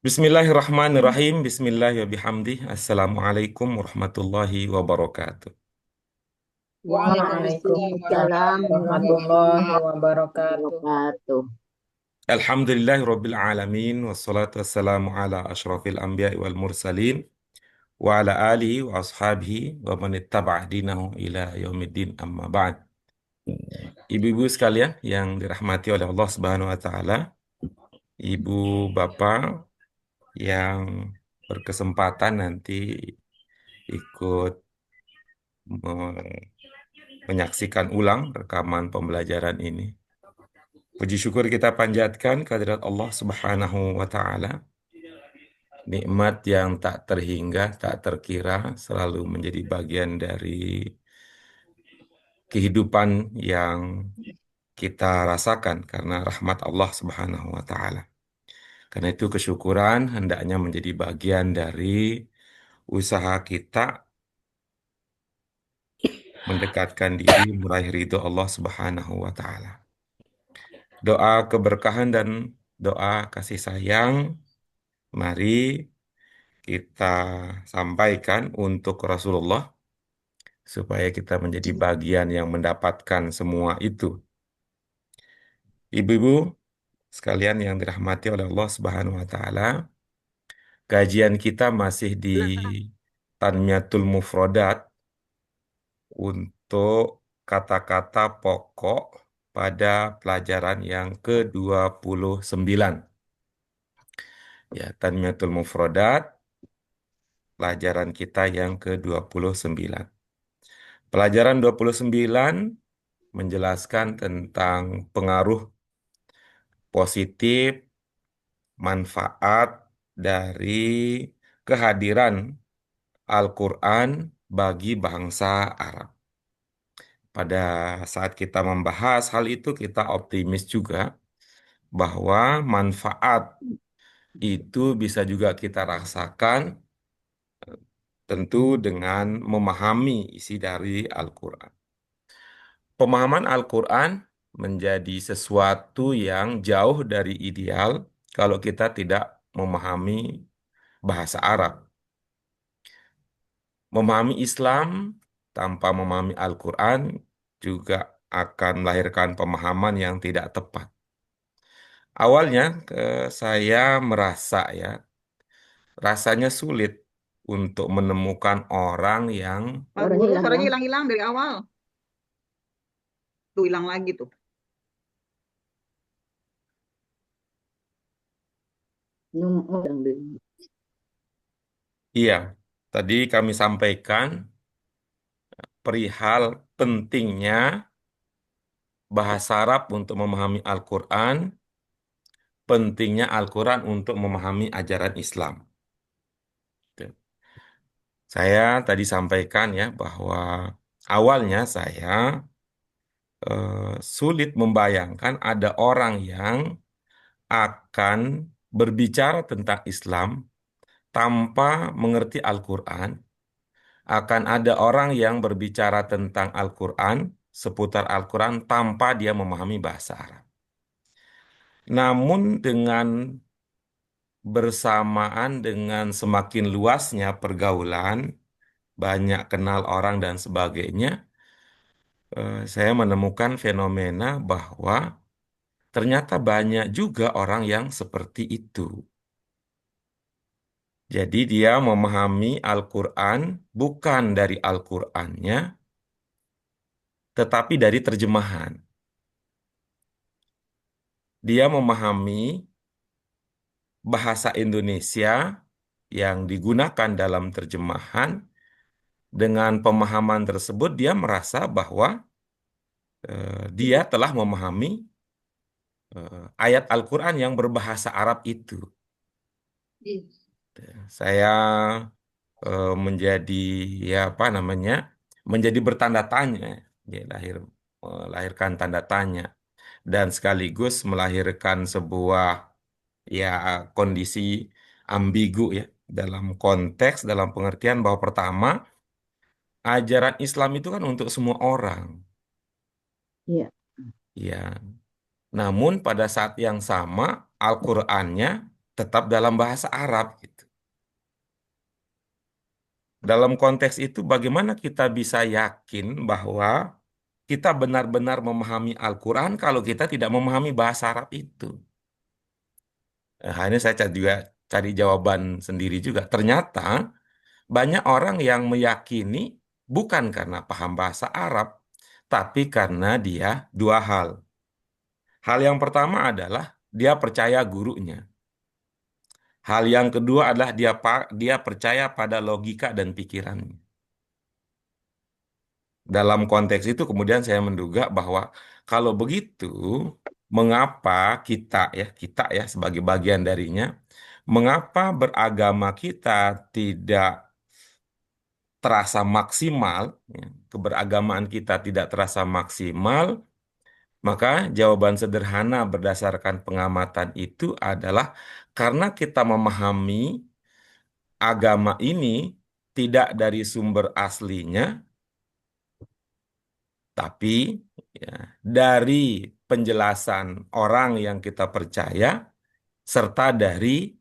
Bismillahirrahmanirrahim. Bismillahirrahmanirrahim. Assalamualaikum warahmatullahi wabarakatuh. Waalaikumsalam Waalaikumsalam warahmatullahi warahmatullahi wabarakatuh. wabarakatuh. Alhamdulillahirabbil alamin wassalatu wassalamu ala asyrafil anbiya'i wal mursalin wa ala alihi wa ashabihi wa man ittaba'a dinahu ila yaumiddin amma ba'd. Ibu-ibu sekalian yang dirahmati oleh Allah Subhanahu wa taala, ibu bapak yang berkesempatan nanti ikut menyaksikan ulang rekaman pembelajaran ini. Puji syukur kita panjatkan kehadirat Allah Subhanahu wa taala. Nikmat yang tak terhingga, tak terkira selalu menjadi bagian dari kehidupan yang kita rasakan karena rahmat Allah Subhanahu wa taala. Karena itu kesyukuran hendaknya menjadi bagian dari usaha kita mendekatkan diri meraih ridho Allah Subhanahu wa taala. Doa keberkahan dan doa kasih sayang mari kita sampaikan untuk Rasulullah supaya kita menjadi bagian yang mendapatkan semua itu. Ibu-ibu sekalian yang dirahmati oleh Allah Subhanahu wa taala, kajian kita masih di Tanmiyatul Mufrodat untuk kata-kata pokok pada pelajaran yang ke-29. Ya, Tanmiyatul Mufrodat, pelajaran kita yang ke-29. Pelajaran 29 menjelaskan tentang pengaruh positif, manfaat dari kehadiran Al-Quran bagi bangsa Arab. Pada saat kita membahas hal itu, kita optimis juga bahwa manfaat itu bisa juga kita rasakan tentu dengan memahami isi dari Al-Quran. Pemahaman Al-Quran menjadi sesuatu yang jauh dari ideal kalau kita tidak memahami bahasa Arab. Memahami Islam tanpa memahami Al-Quran juga akan melahirkan pemahaman yang tidak tepat. Awalnya saya merasa ya, rasanya sulit untuk menemukan orang yang Pak Guru, suaranya hilang-hilang dari awal. Tuh hilang lagi tuh. iya, tadi kami sampaikan perihal pentingnya bahasa Arab untuk memahami Al-Quran, pentingnya Al-Quran untuk memahami ajaran Islam. Gitu. Saya tadi sampaikan ya bahwa awalnya saya sulit membayangkan ada orang yang akan berbicara tentang Islam tanpa mengerti Al-Quran, akan ada orang yang berbicara tentang Al-Quran, seputar Al-Quran tanpa dia memahami bahasa Arab. Namun dengan bersamaan dengan semakin luasnya pergaulan, banyak kenal orang dan sebagainya, saya menemukan fenomena bahwa ternyata banyak juga orang yang seperti itu. Jadi dia memahami Al-Quran bukan dari Al-Qurannya, tetapi dari terjemahan. Dia memahami bahasa Indonesia yang digunakan dalam terjemahan. Dengan pemahaman tersebut, dia merasa bahwa dia telah memahami ayat Al-Quran yang berbahasa Arab itu. Saya menjadi ya apa namanya, menjadi bertanda tanya, ya, melahirkan tanda tanya dan sekaligus melahirkan sebuah ya kondisi ambigu ya dalam konteks dalam pengertian bahwa pertama ajaran Islam itu kan untuk semua orang. Iya. Ya, namun pada saat yang sama Al-Qur'annya tetap dalam bahasa Arab gitu. Dalam konteks itu, bagaimana kita bisa yakin bahwa kita benar-benar memahami Al-Quran kalau kita tidak memahami bahasa Arab itu? Ini saya juga cari jawaban sendiri juga. Ternyata banyak orang yang meyakini bukan karena paham bahasa Arab, tapi karena dia dua hal. Hal yang pertama adalah dia percaya gurunya. Hal yang kedua adalah dia percaya pada logika dan pikirannya. Dalam konteks itu kemudian saya menduga bahwa kalau begitu, mengapa kita ya sebagai bagian darinya, mengapa beragama kita tidak terasa maksimal, ya, keberagamaan kita tidak terasa maksimal, maka jawaban sederhana berdasarkan pengamatan itu adalah karena kita memahami agama ini tidak dari sumber aslinya, tapi ya, dari penjelasan orang yang kita percaya, serta dari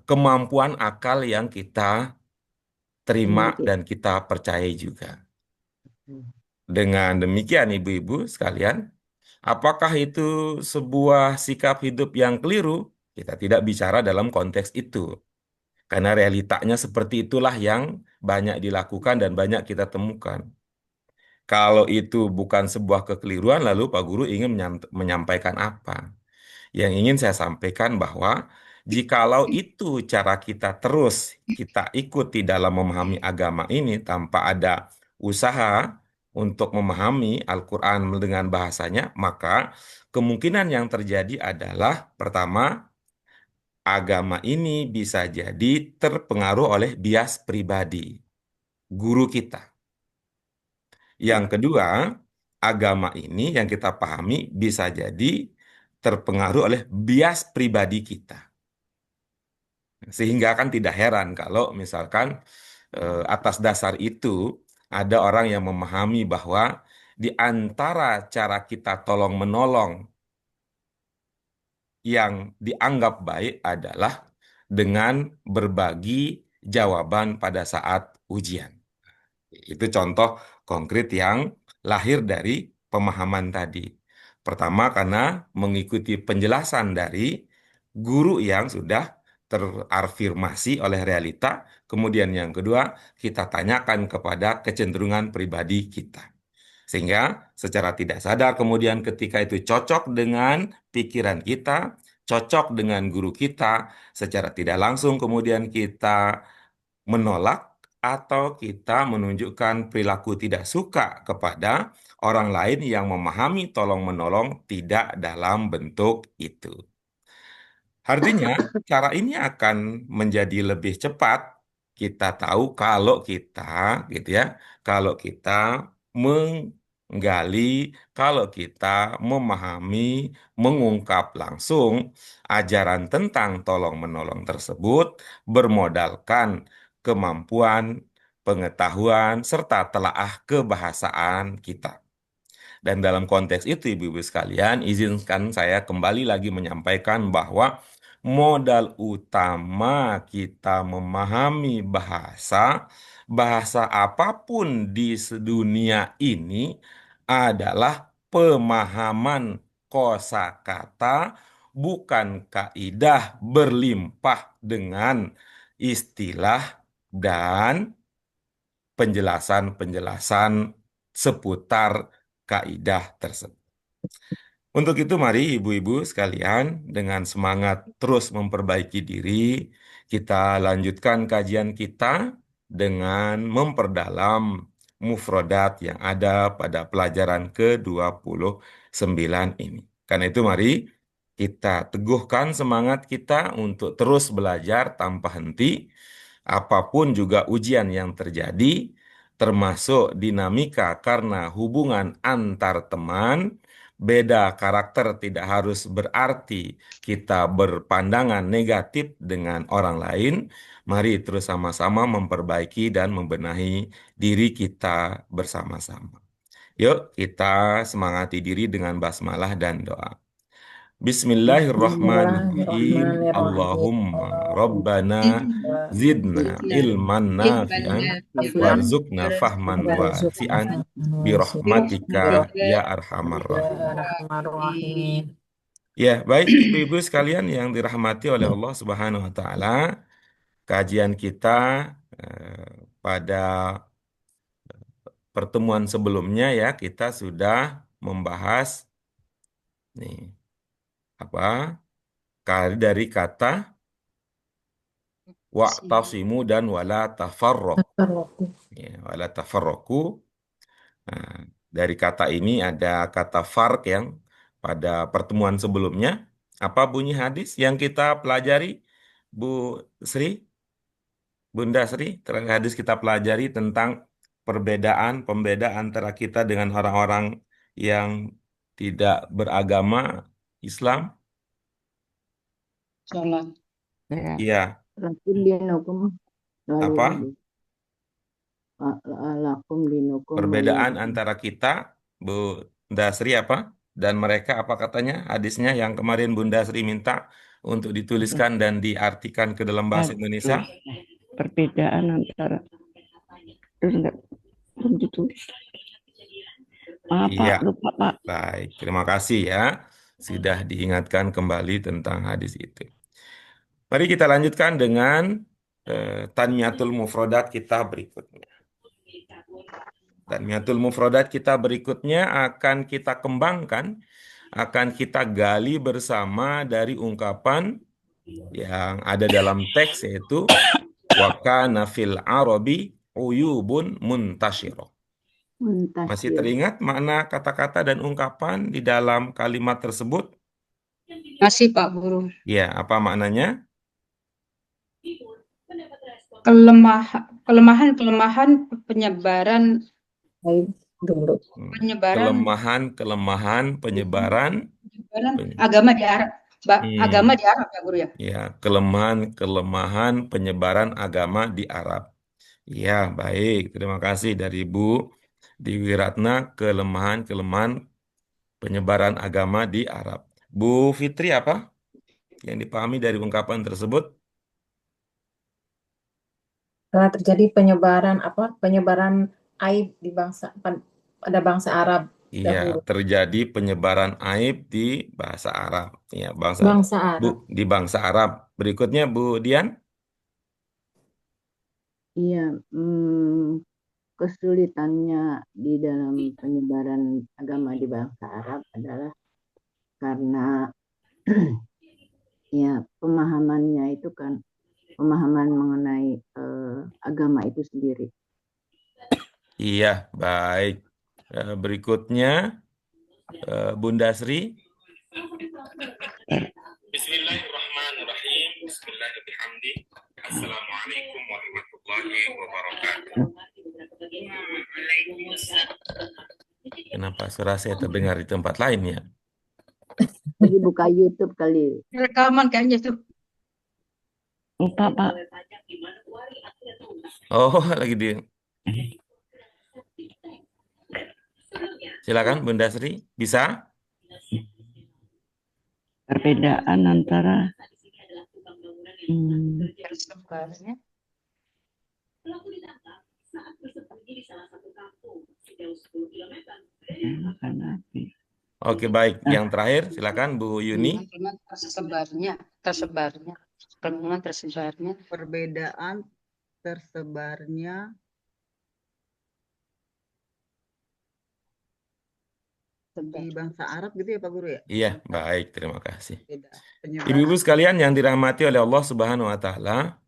kemampuan akal yang kita terima Dimiliki. dan kita percayai juga. Dengan demikian, ibu-ibu sekalian, apakah itu sebuah sikap hidup yang keliru? Kita tidak bicara dalam konteks itu. Karena realitanya seperti itulah yang banyak dilakukan dan banyak kita temukan. Kalau itu bukan sebuah kekeliruan, lalu Pak Guru ingin menyampaikan apa? Yang ingin saya sampaikan bahwa jikalau itu cara kita terus kita ikuti dalam memahami agama ini tanpa ada usaha untuk memahami Al-Quran dengan bahasanya, maka kemungkinan yang terjadi adalah pertama, agama ini bisa jadi terpengaruh oleh bias pribadi guru kita. Yang kedua, agama ini yang kita pahami bisa jadi terpengaruh oleh bias pribadi kita. Sehingga kan tidak heran kalau misalkan atas dasar itu ada orang yang memahami bahwa di antara cara kita tolong menolong yang dianggap baik adalah dengan berbagi jawaban pada saat ujian. Itu contoh konkret yang lahir dari pemahaman tadi. Pertama, karena mengikuti penjelasan dari guru yang sudah terafirmasi oleh realita. Kemudian yang kedua, kita tanyakan kepada kecenderungan pribadi kita. Sehingga secara tidak sadar kemudian ketika itu cocok dengan pikiran kita, cocok dengan guru kita, secara tidak langsung kemudian kita menolak atau kita menunjukkan perilaku tidak suka kepada orang lain yang memahami tolong-menolong tidak dalam bentuk itu. Artinya, cara ini akan menjadi lebih cepat. Kita tahu kalau kita, gitu ya, kalau kita menggali, kalau kita memahami, mengungkap langsung ajaran tentang tolong-menolong tersebut bermodalkan kemampuan, pengetahuan, serta telaah kebahasaan kita. Dan dalam konteks itu, ibu-ibu sekalian, izinkan saya kembali lagi menyampaikan bahwa modal utama kita memahami bahasa apapun di dunia ini adalah pemahaman kosakata, bukan kaidah berlimpah dengan istilah dan penjelasan-penjelasan seputar kaidah tersebut. Untuk itu, mari ibu-ibu sekalian, dengan semangat terus memperbaiki diri, kita lanjutkan kajian kita dengan memperdalam mufrodat yang ada pada pelajaran ke-29 ini. Karena itu, mari kita teguhkan semangat kita untuk terus belajar tanpa henti, apapun juga ujian yang terjadi, termasuk dinamika karena hubungan antar teman. Beda karakter tidak harus berarti kita berpandangan negatif dengan orang lain. Mari terus sama-sama memperbaiki dan membenahi diri kita bersama-sama. Yuk, kita semangati diri dengan basmalah dan doa. Bismillahirrahmanirrahim. Bismillahirrahmanirrahim. Allahumma Rabbana Wa zidna ilman nafi'an Alfian warzuqna fahman warzuqna wasi'an fahman wasi'an birahmatika ya arhamar ya rahim. arhamar rahimin. Ya, baik ibu-ibu sekalian yang dirahmati oleh Allah Subhanahu wa taala, kajian kita pada pertemuan sebelumnya ya kita sudah membahas nih apa dari kata wa'tasimu dan wala tafarraqu. Tafarraqu. Ya, wala tafarraqu. Nah, dari kata ini ada kata farq yang pada pertemuan sebelumnya. Apa bunyi hadis yang kita pelajari, Bu Sri? Bunda Sri, terakhir hadis kita pelajari tentang pembeda antara kita dengan orang-orang yang tidak beragama Islam. Sholat. Iya, Lakum dinukum apa? lakum dinukum Perbedaan antara kita, Bunda Sri apa? Dan mereka apa katanya? Hadisnya yang kemarin Bunda Sri minta untuk dituliskan dan diartikan ke dalam bahasa Indonesia. perbedaan antara belum ditulis. Maaf Iya. Pak, lupa Pak. Baik, terima kasih ya. Sudah diingatkan kembali tentang hadis itu. Mari kita lanjutkan dengan Tanmiyatul Mufrodat kita berikutnya. Tanmiyatul Mufrodat kita berikutnya akan kita kembangkan, akan kita gali bersama dari ungkapan yang ada dalam teks yaitu wa kana fil arabi uyubun muntashirah. Masih teringat makna kata-kata dan ungkapan di dalam kalimat tersebut? Masih Pak Guru. Ya, apa maknanya? Kelemahan penyebaran Kelemahan penyebaran agama di Arab. Agama di Arab Pak Guru ya. Ya, kelemahan penyebaran agama di Arab. Ya, baik. Terima kasih dari Bu Dewi Ratna, kelemahan penyebaran agama di Arab. Bu Fitri apa yang dipahami dari ungkapan tersebut? Telah terjadi penyebaran aib di pada bangsa Arab Iya, dahulu. terjadi penyebaran aib di bahasa Arab. Ya, Bangsa Arab. di bangsa Arab. Berikutnya Bu Dian. Iya, kesulitannya di dalam penyebaran agama di bangsa Arab adalah karena ya pemahamannya itu kan pemahaman mengenai agama itu sendiri. Iya, baik. Berikutnya Bunda Sri. Bismillahirrahmanirrahim. Bismillahirrahmanirrahim. Assalamualaikum warahmatullahi wabarakatuh. Kenapa suara saya terdengar di tempat lain ya? Lagi buka YouTube kali. Rekaman kayaknya tuh. Lupa Pak. Oh, lagi di. Silakan Bunda Sri, bisa? Perbedaan antara Tersebarnya. Oke, baik. Yang terakhir, silakan Bu Yuni. Tersebarnya. Perbedaan tersebarnya di bangsa Arab gitu ya Pak Guru ya? Iya, baik. Terima kasih. Penyebaran. Ibu-ibu sekalian yang dirahmati oleh Allah Subhanahu wa taala,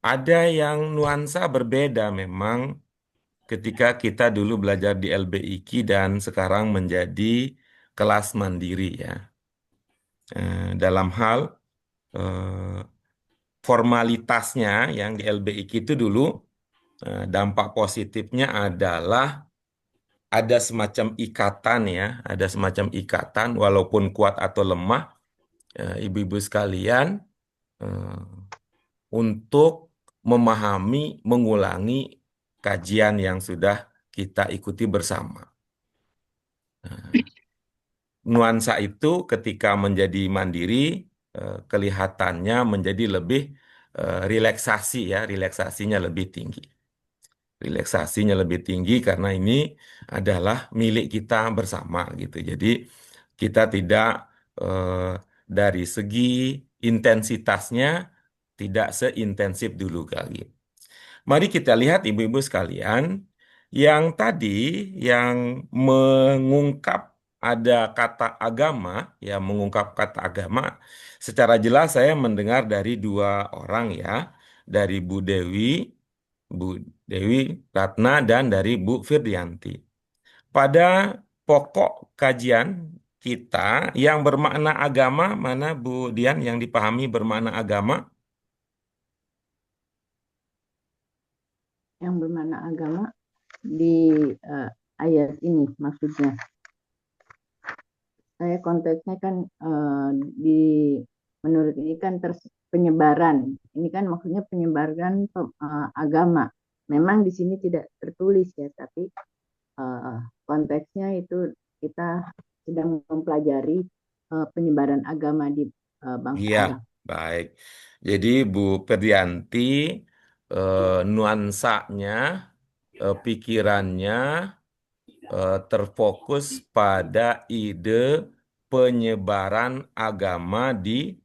ada yang nuansa berbeda memang ketika kita dulu belajar di LBIQ dan sekarang menjadi kelas mandiri ya. Dalam hal formalitasnya yang di LBIQ itu dulu dampak positifnya adalah ada semacam ikatan ya, ada semacam ikatan walaupun kuat atau lemah, ibu-ibu sekalian, untuk memahami, mengulangi kajian yang sudah kita ikuti bersama. nuansa itu ketika menjadi mandiri kelihatannya menjadi lebih relaksasi ya, relaksasinya lebih tinggi. Relaksasinya lebih tinggi karena ini adalah milik kita bersama gitu. Jadi kita tidak dari segi intensitasnya tidak seintensif dulu kali. Mari kita lihat ibu-ibu sekalian, yang tadi yang mengungkap ada kata agama, ya mengungkap kata agama, secara jelas saya mendengar dari dua orang ya, dari Bu Dewi Ratna dan dari Bu Firdianti. Pada pokok kajian kita yang bermakna agama, mana Bu Dian yang dipahami bermakna agama? Yang bermakna agama di ayat ini maksudnya. Saya konteksnya kan di menurut ini kan penyebaran. Ini kan maksudnya penyebaran agama. Memang di sini tidak tertulis ya, tapi konteksnya itu kita sedang mempelajari penyebaran agama di bangsa Iya, Arab. baik. Jadi Bu Ferdianti nuansanya, pikirannya terfokus pada ide penyebaran agama di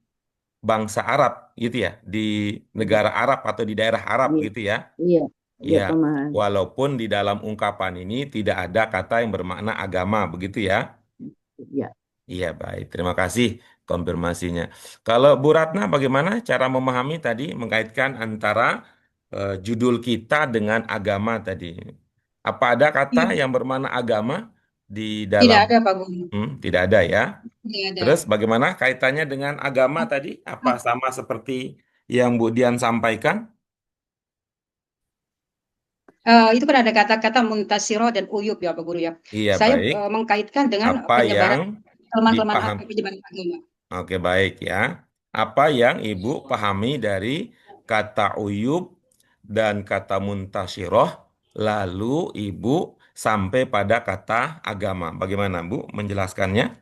bangsa Arab gitu ya, di negara Arab atau di daerah Arab Iya, gitu ya. iya, iya Iya, pemahaman. walaupun di dalam ungkapan ini tidak ada kata yang bermakna agama begitu ya. Iya. Iya, baik. Terima kasih konfirmasinya. Kalau Bu Ratna, bagaimana cara memahami tadi mengaitkan antara judul kita dengan agama tadi? Apa ada kata Iya, yang bermakna agama di tidak dalam? ada Pak Guru. Tidak ada ya. Tidak ada. Terus bagaimana kaitannya dengan agama tadi? Apa sama seperti yang Bu Dian sampaikan? Itu kan ada kata-kata muntasiro dan uyub ya Pak Guru ya. Iya, Saya baik. mengkaitkan dengan Apa yang penyebaran kelemahan-kelemahan dipaham? penyebaran agama. Oke, baik ya. Apa yang Ibu pahami dari kata uyub dan kata muntasyiroh, lalu Ibu sampai pada kata agama. Bagaimana, Bu, menjelaskannya?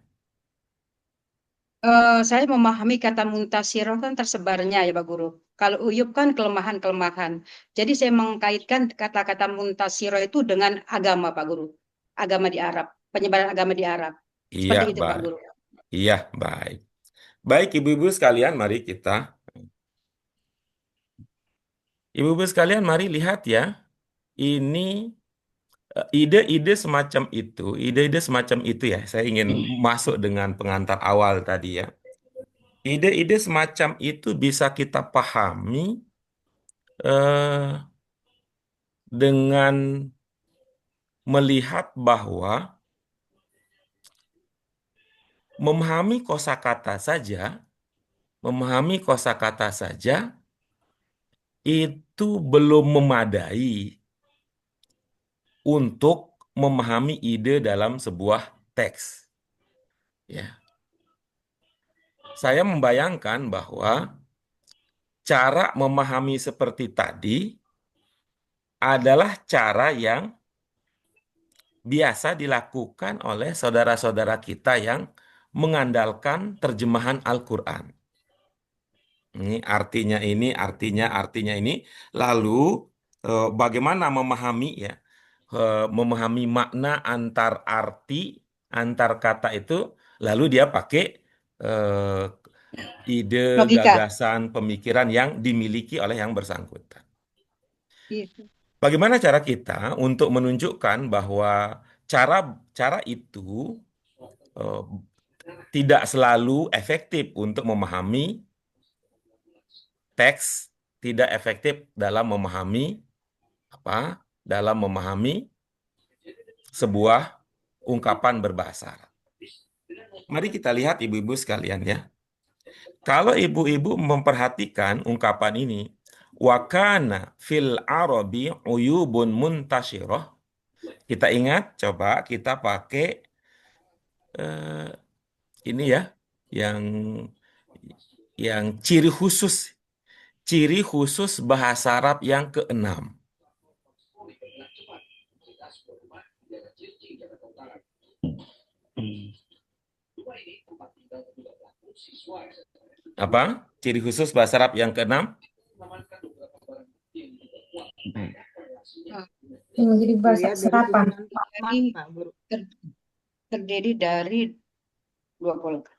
Saya memahami kata muntasiro kan tersebarnya ya Pak Guru. Kalau uyub kan kelemahan-kelemahan. Jadi saya mengkaitkan kata-kata muntasiro itu dengan agama Pak Guru. Agama di Arab, penyebaran agama di Arab. Iya, Seperti itu Pak baik. Guru. Iya, baik. Baik, Ibu-ibu sekalian, mari kita. Ibu-ibu sekalian, mari lihat ya. Ini ide-ide semacam itu ya. Saya ingin masuk dengan pengantar awal tadi ya. Ide-ide semacam itu bisa kita pahami eh, dengan melihat bahwa memahami kosakata saja, memahami kosakata saja itu belum memadai untuk memahami ide dalam sebuah teks. Ya, saya membayangkan bahwa cara memahami seperti tadi adalah cara yang biasa dilakukan oleh saudara-saudara kita yang mengandalkan terjemahan Al-Quran. Ini artinya ini, artinya ini. Lalu bagaimana memahami ya, memahami makna antar arti, antar kata itu, lalu dia pakai eh, ide, Logika. gagasan, pemikiran yang dimiliki oleh yang bersangkutan. Iya. Bagaimana cara kita untuk menunjukkan bahwa cara cara itu eh, tidak selalu efektif untuk memahami teks, tidak efektif dalam memahami apa? Dalam memahami sebuah ungkapan berbahasa Arab. Mari kita lihat ibu-ibu sekalian ya. Kalau ibu-ibu memperhatikan ungkapan ini, wakana fil arabi uyubun muntashiroh. Kita ingat, coba kita pakai eh, ini ya, yang ciri khusus bahasa Arab yang keenam. Apa? Ciri khusus bahasa Arab yang keenam? Yang menjadi bahasa Dilihat dari serapan. susunan kalimat, Jadi Pak Guru. terdiri dari dua golongan.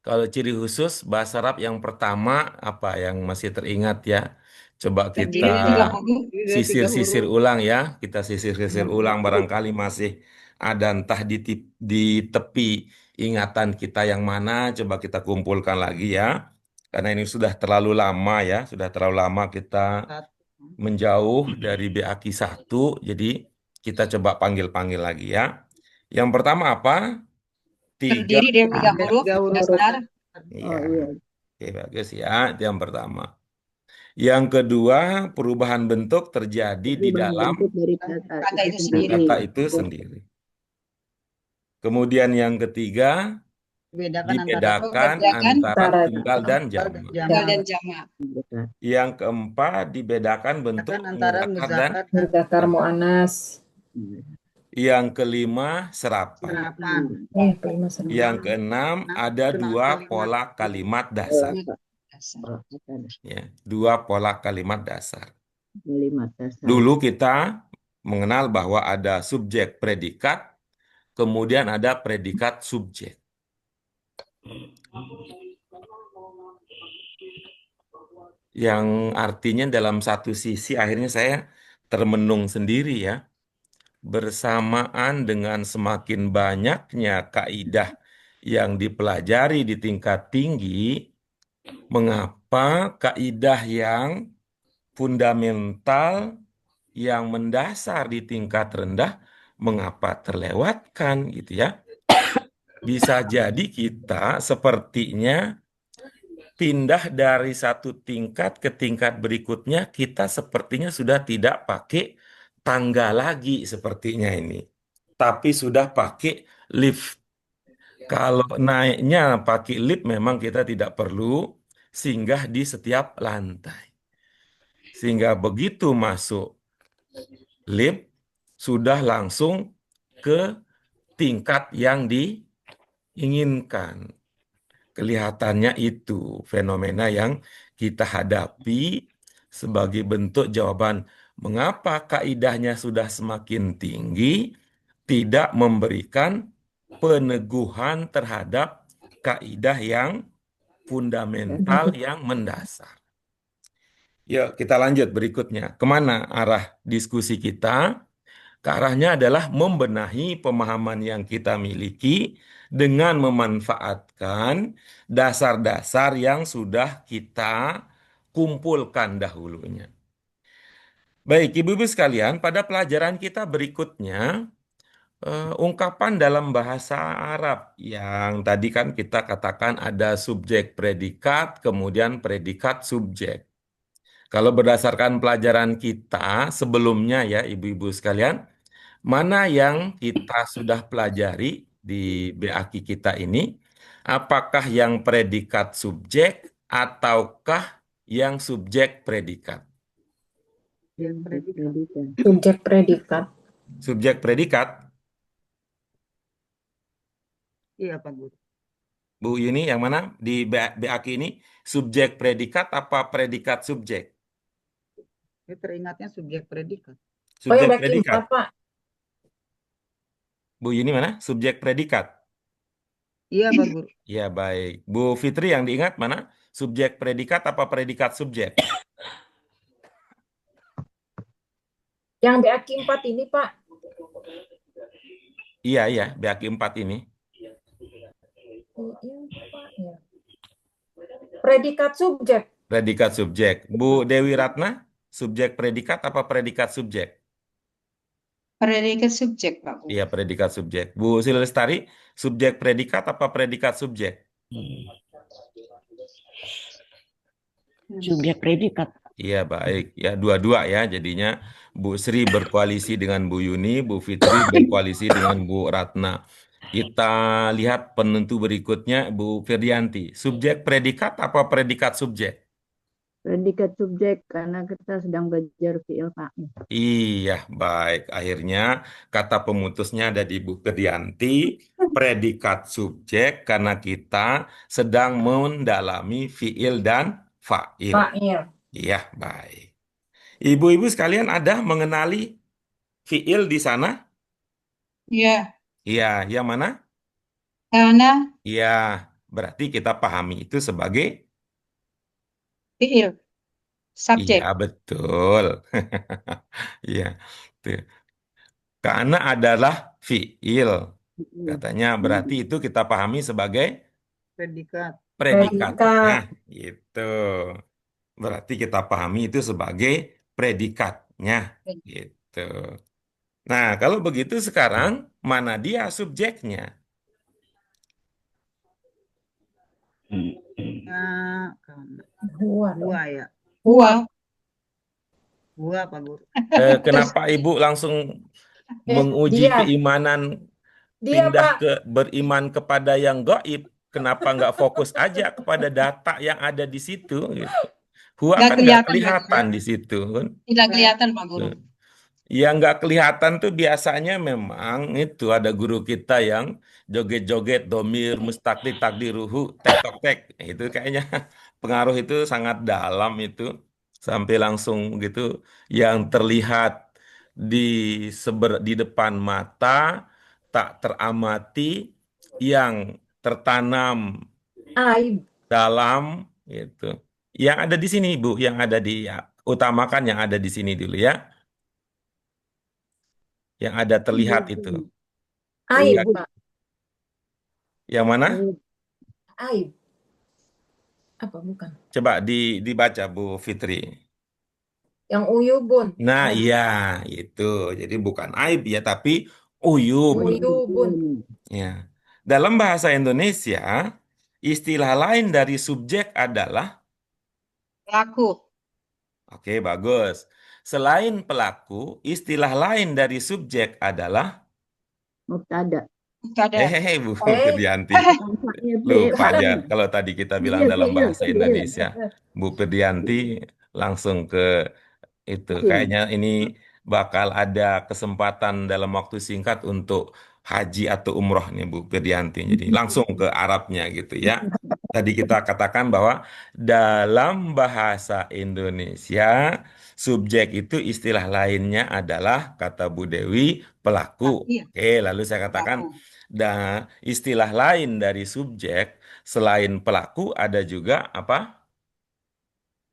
Kalau ciri khusus bahasa Arab yang pertama apa yang masih teringat ya? Coba Terdiri kita dari tiga huruf. Terdiri dari tiga sisir-sisir huruf. ulang ya. Kita sisir-sisir ulang barangkali masih ada entah di tepi ingatan kita yang mana. Coba kita kumpulkan lagi ya. Karena ini sudah terlalu lama ya. Sudah terlalu lama kita Satu. menjauh dari BAKI 1. Jadi kita coba panggil-panggil lagi ya. Yang pertama apa? Tiga. Terdiri dari tiga Ada huruf tiga huruf dasar. Iya. Oh iya. Oke, bagus ya. Itu yang pertama. Yang kedua, perubahan bentuk terjadi di Perubahan dalam bentuk dari kata Kata itu itu sendiri. sendiri. kata itu sendiri. Kemudian yang ketiga, Bedakan antara dibedakan Membedakan antara antara tunggal dan tunggal dan jamak. tunggal dan jamak. jamak. Yang keempat, dibedakan bentuk Bedakan antara mudzakkar dan muzakkar dan Muzakkar muannas. yang kelima, serapan. serapan. Kelima serapan. Yang keenam, ada dua pola kalimat dasar. Dasar. Ya, dua pola kalimat dasar. Kalimat dasar. Dulu kita mengenal bahwa ada subjek predikat, kemudian ada predikat subjek. Yang artinya dalam satu sisi akhirnya saya termenung sendiri ya. Bersamaan dengan semakin banyaknya kaidah yang dipelajari di tingkat tinggi, mengapa kaidah yang fundamental, yang mendasar di tingkat rendah, mengapa terlewatkan gitu ya. Bisa jadi kita sepertinya pindah dari satu tingkat ke tingkat berikutnya, kita sepertinya sudah tidak pakai tangga lagi sepertinya ini. Tapi sudah pakai lift. Kalau naiknya pakai lift memang kita tidak perlu singgah di setiap lantai. Sehingga begitu masuk lift, sudah langsung ke tingkat yang diinginkan. Kelihatannya itu fenomena yang kita hadapi sebagai bentuk jawaban mengapa kaidahnya sudah semakin tinggi, tidak memberikan peneguhan terhadap kaidah yang fundamental yang mendasar. Yuk kita lanjut berikutnya. Kemana arah diskusi kita? Ke arahnya adalah membenahi pemahaman yang kita miliki dengan memanfaatkan dasar-dasar yang sudah kita kumpulkan dahulunya. Baik, Ibu-ibu sekalian, pada pelajaran kita berikutnya, ungkapan dalam bahasa Arab yang tadi kan kita katakan ada subjek predikat, kemudian predikat subjek. Kalau berdasarkan pelajaran kita sebelumnya ya, Ibu-ibu sekalian, mana yang kita sudah pelajari di BAKI kita ini? Apakah yang predikat subjek ataukah yang subjek predikat? Yang predikat. Subjek predikat. Subjek predikat, Iya Pak Guru. Bu Yuni, yang mana di BAKI ini? Subjek predikat apa predikat subjek? Ini teringatnya subjek predikat. Oh, yang Subjek baki predikat. 4, Pak. Bu Yuni mana? Subjek predikat. Iya Pak Guru. Ya baik. Bu Fitri yang diingat mana? Subjek predikat apa predikat subjek? Yang baki 4 ini, Pak. Iya, BAKI 4 ini. Iya, Pak, ya. Predikat subjek. Predikat subjek. Bu Dewi Ratna, subjek predikat apa predikat subjek? Predikat subjek, Pak Guru. Iya, predikat subjek. Bu Sri Lestari, subjek predikat apa predikat subjek? Subjek predikat. Iya, baik. Ya, dua-dua ya. Jadinya Bu Sri berkoalisi dengan Bu Yuni, Bu Fitri berkoalisi dengan Bu Ratna. Kita lihat penentu berikutnya, Bu Firdianti. Subjek predikat apa predikat subjek? Predikat subjek karena kita sedang belajar fi'il fa'il. Iya, baik. Akhirnya kata pemutusnya ada di Bu Firdianti. predikat subjek karena kita sedang mendalami fiil dan fa'il. Fa'il. Iya, baik. Ibu-ibu sekalian ada mengenali fiil di sana? Ya, Iya, yang mana? karena Iya, berarti kita pahami itu sebagai fiil, iya, subjek. betul. Iya, tuh. Karena adalah fiil. Katanya berarti itu kita pahami sebagai Predikat. predikatnya, Predikat. gitu. Berarti kita pahami itu sebagai predikatnya, gitu. Nah, kalau begitu sekarang mana dia subjeknya? Karena Huwa dong. gua ya. Huwa. Gua Pak Guru. Kenapa Ibu langsung menguji dia. keimanan Dia, pindah Pak. ke beriman kepada yang gaib? Kenapa nggak fokus aja kepada data yang ada di situ? Gitu. Huwa Nggak kan nggak kelihatan, Pak kelihatan Guru. di situ, kan? Tidak kelihatan, Pak Guru. Yang nggak kelihatan tuh biasanya memang itu ada guru kita yang joget-joget domir mustakdir takdiruhu tek tok tek itu kayaknya pengaruh itu sangat dalam itu sampai langsung gitu yang terlihat di di depan mata tak teramati yang tertanam Aib. dalam gitu yang ada di sini Bu yang ada di ya, utamakan yang ada di sini dulu ya yang ada terlihat itu. Aib, Enggak. Pak. Yang mana? Aib. Apa bukan? Coba dibaca Bu Fitri. Yang uyubun. Nah, iya, itu. Jadi bukan aib ya, tapi uyub. Uyubun. Ya. Dalam bahasa Indonesia, istilah lain dari subjek adalah, Pelaku. oke, bagus. Selain pelaku, istilah lain dari subjek adalah, Mubtada. Ada. Bu Eh. Firdianti. Tampaknya B. Lupa Bukan. aja kalau tadi kita bilang Iya, dalam iya, bahasa iya. Indonesia. Bu Firdianti langsung ke itu. Iya. Kayaknya ini bakal ada kesempatan dalam waktu singkat untuk haji atau umroh nih Bu Firdianti. Jadi langsung ke Arabnya gitu ya. Tadi kita katakan bahwa dalam bahasa Indonesia subjek itu istilah lainnya adalah kata Bu Dewi pelaku. Iya. Oke, lalu saya katakan Pelaku. dan istilah lain dari subjek selain pelaku ada juga apa?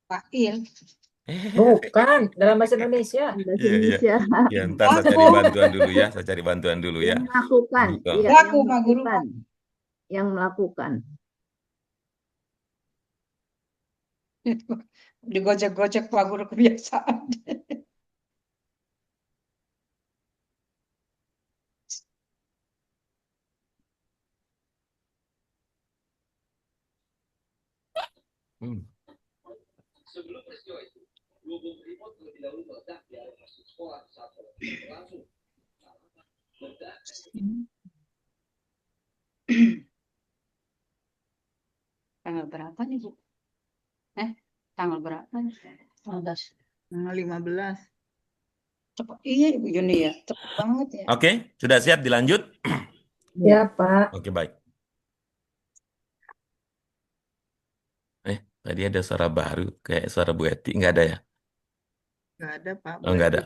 Fa'il. Bukan. Dalam bahasa Indonesia. Bahasa Iya, iya. Indonesia. Ya, ntar saya cari bantuan dulu ya. Saya cari bantuan dulu ya. Yang melakukan. Buka. Iya, Pelaku, yang Pak Guru. melakukan. Yang melakukan. Digojek-gojek Pak Guru kebiasaan. Hmm. Tanggal berapa nih, Bu? Tanggal berapa nih? 15. Tanggal 15. Cepat. Iya, Ibu Yuni ya. Cepat banget ya. Oke, sudah siap dilanjut? Ya, Pak. Oke, baik. Tadi ada suara baru, kayak suara Bu Eti. Nggak ada ya? Nggak ada Pak. Oh, nggak ada.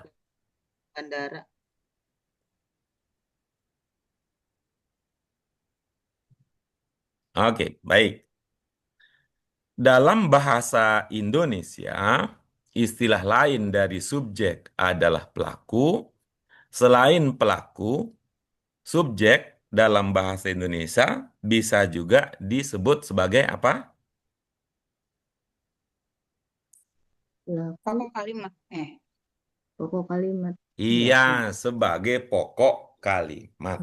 Bandara. Oke, baik. Dalam bahasa Indonesia, istilah lain dari subjek adalah pelaku. Selain pelaku, subjek dalam bahasa Indonesia bisa juga disebut sebagai apa? Pokok kalimat. Pokok kalimat. Iya, sebagai pokok kalimat.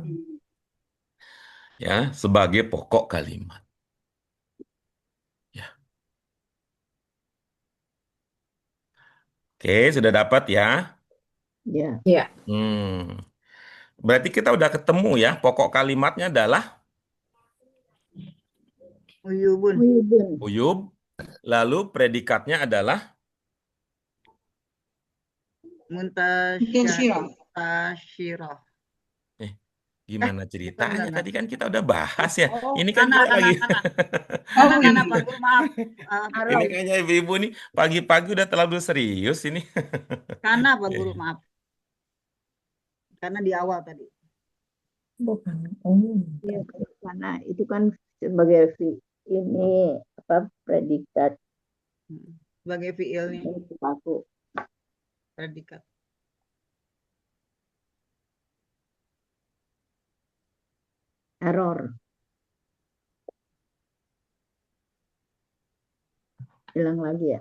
Ya, sebagai pokok kalimat. Ya. Oke, sudah dapat ya? Ya. Ya. Berarti kita udah ketemu ya, pokok kalimatnya adalah Uyubun. Uyubun. uyub, lalu predikatnya adalah Muntasyirah. Muntasyirah. Gimana Bukan, ceritanya? bukan. Tadi kan kita udah bahas ya. Oh, Ini kan Kana, kita Kana, lagi. Kana. Oh, Kana, Kana, Pak iya. Guru, maaf. Ini Arab. kayaknya ibu-ibu nih pagi-pagi udah terlalu serius ini. Kana, Pak Oke. Guru, maaf. Karena di awal tadi. Bukan. Oh, Iya, karena itu kan sebagai ini apa predikat Sebagai fiilnya, paku predikat. error. Bilang lagi ya.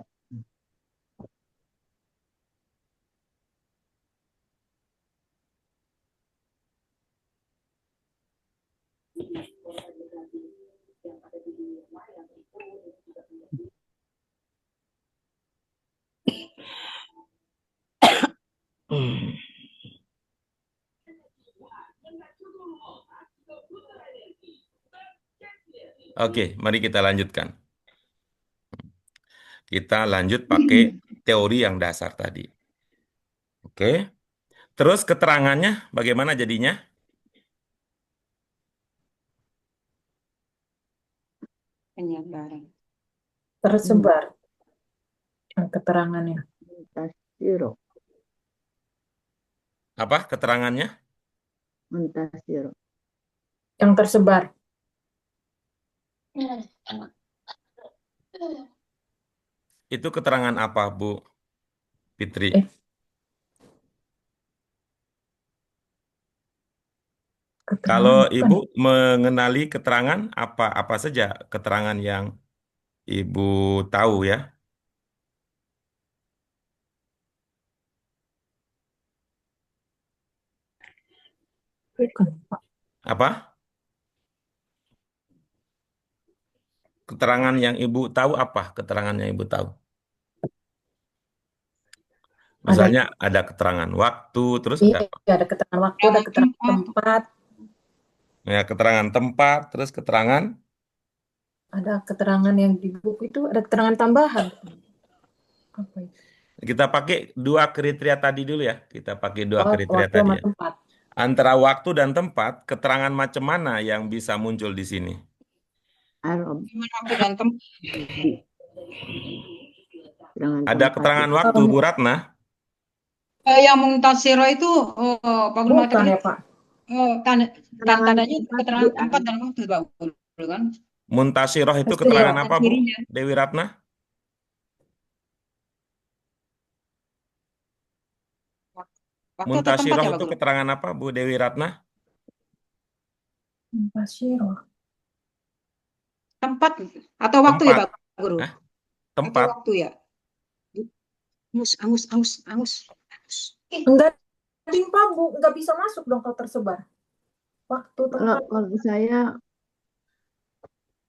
Oke, mari kita lanjutkan. Kita lanjut pakai teori yang dasar tadi. Oke. Terus keterangannya bagaimana jadinya? Penyebaran. tersebar. Yang keterangannya. Muntasiro. Apa keterangannya? Muntasiro. Yang tersebar. Itu keterangan apa, Bu Fitri? Kalau Keterangan bukan. Ibu mengenali keterangan apa saja keterangan yang Ibu tahu ya? Bukan, Pak. Apa? Keterangan yang Ibu tahu apa? Keterangan yang Ibu tahu. Ada, Misalnya ada keterangan waktu, terus ada apa? iya, ada keterangan waktu, ada keterangan tempat, Ya, keterangan tempat, terus keterangan ada keterangan yang di buku itu, ada keterangan tambahan. Apa itu? kita pakai dua kriteria tadi dulu ya. Kita pakai dua Oh, kriteria waktu tadi sama ya. tempat. Antara waktu dan tempat, keterangan macam mana yang bisa muncul di sini? Arab. Waktu dan tempat. Ada keterangan waktu, Bu Ratna? Yang Muntasiro itu, Pak Guru mengatakan Bukan ya, itu, Pak. tandanya tempat keterangan di tempat dan waktu, Pak Guru kan. Muntashiroh itu Pasti keterangan ya. apa, Bu? Cirinya. Dewi Ratna? Waktu atau tempat Muntashiroh ya, Pak itu Guru? keterangan apa, Bu Dewi Ratna? Pasiro. Tempat atau waktu ya, Tempat. Pak Guru? Hah? Atau Tempat. waktu ya? Angus. Enggak timpang, Bu. Enggak bisa masuk dong kalau tersebar. Waktu, tempat. Kalau saya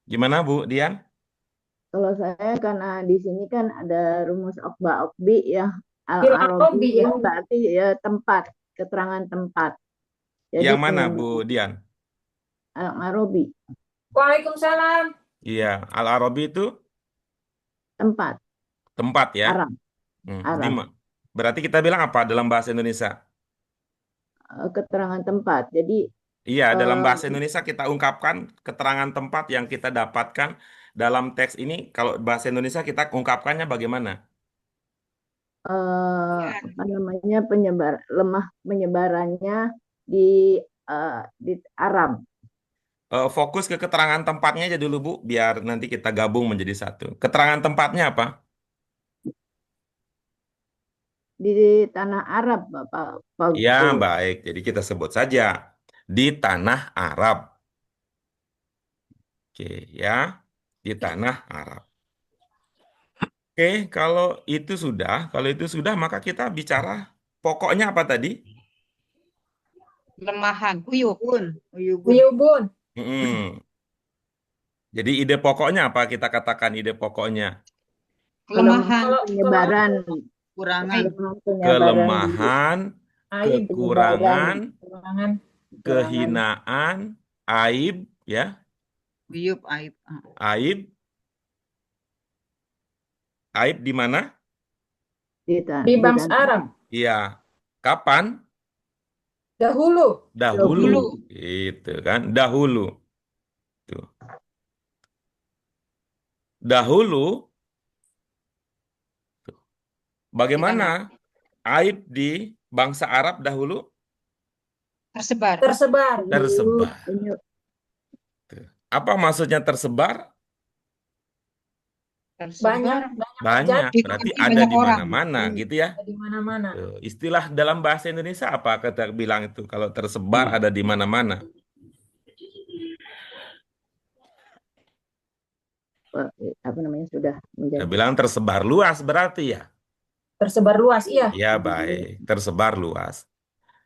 Gimana, Bu Dian? karena di sini kan ada rumus okba okbi ya. Al-Arabi Al-Arabi ya. berarti ya tempat, keterangan tempat. Jadi Yang mana, Bu Dian? Al-Arabi Waalaikumsalam. Iya, Al-Arabi itu tempat tempat ya. Arab. Arab. Berarti kita bilang apa dalam bahasa Indonesia? Keterangan tempat. Jadi Iya, dalam bahasa Indonesia kita ungkapkan keterangan tempat yang kita dapatkan dalam teks ini. Kalau bahasa Indonesia kita ungkapkannya bagaimana? apa namanya lemah penyebarannya di Arab. Fokus ke keterangan tempatnya aja dulu, Bu, biar nanti kita gabung menjadi satu. Keterangan tempatnya apa? Di tanah Arab, Pak Ya, Guru. baik. Jadi kita sebut saja di tanah Arab. Oke, ya. Di tanah Arab. Oke, kalau itu sudah maka kita bicara pokoknya apa tadi? Lemahan, uyuh. Uyubun. Uyubun. Mm-mm. Jadi ide pokoknya apa kita katakan ide pokoknya? Kelemahan, Penyebaran, Kurangan. Kelemahan, aib, kekurangan, kekurangan, kehinaan, aib, ya, Uyub, aib. aib, aib di mana? di di bangsa Arab. Iya, kapan? Dahulu. Dahulu. Dulu. Itu kan, dahulu. Tuh. Dahulu, bagaimana Gimana? aib di bangsa Arab dahulu? Tersebar. Tersebar. Tersebar. Penye- Tuh. Apa maksudnya tersebar? Banyak, Tersebar. banyak Banyak, terjadi berarti Diikuti ada banyak di orang. mana-mana gitu ya. di mana-mana. Tuh. Istilah dalam bahasa Indonesia apa kata bilang itu? Kalau tersebar ada di mana-mana. apa namanya sudah Saya menjadi bilang tersebar luas berarti ya. Tersebar luas, iya. Ya baik, tersebar luas.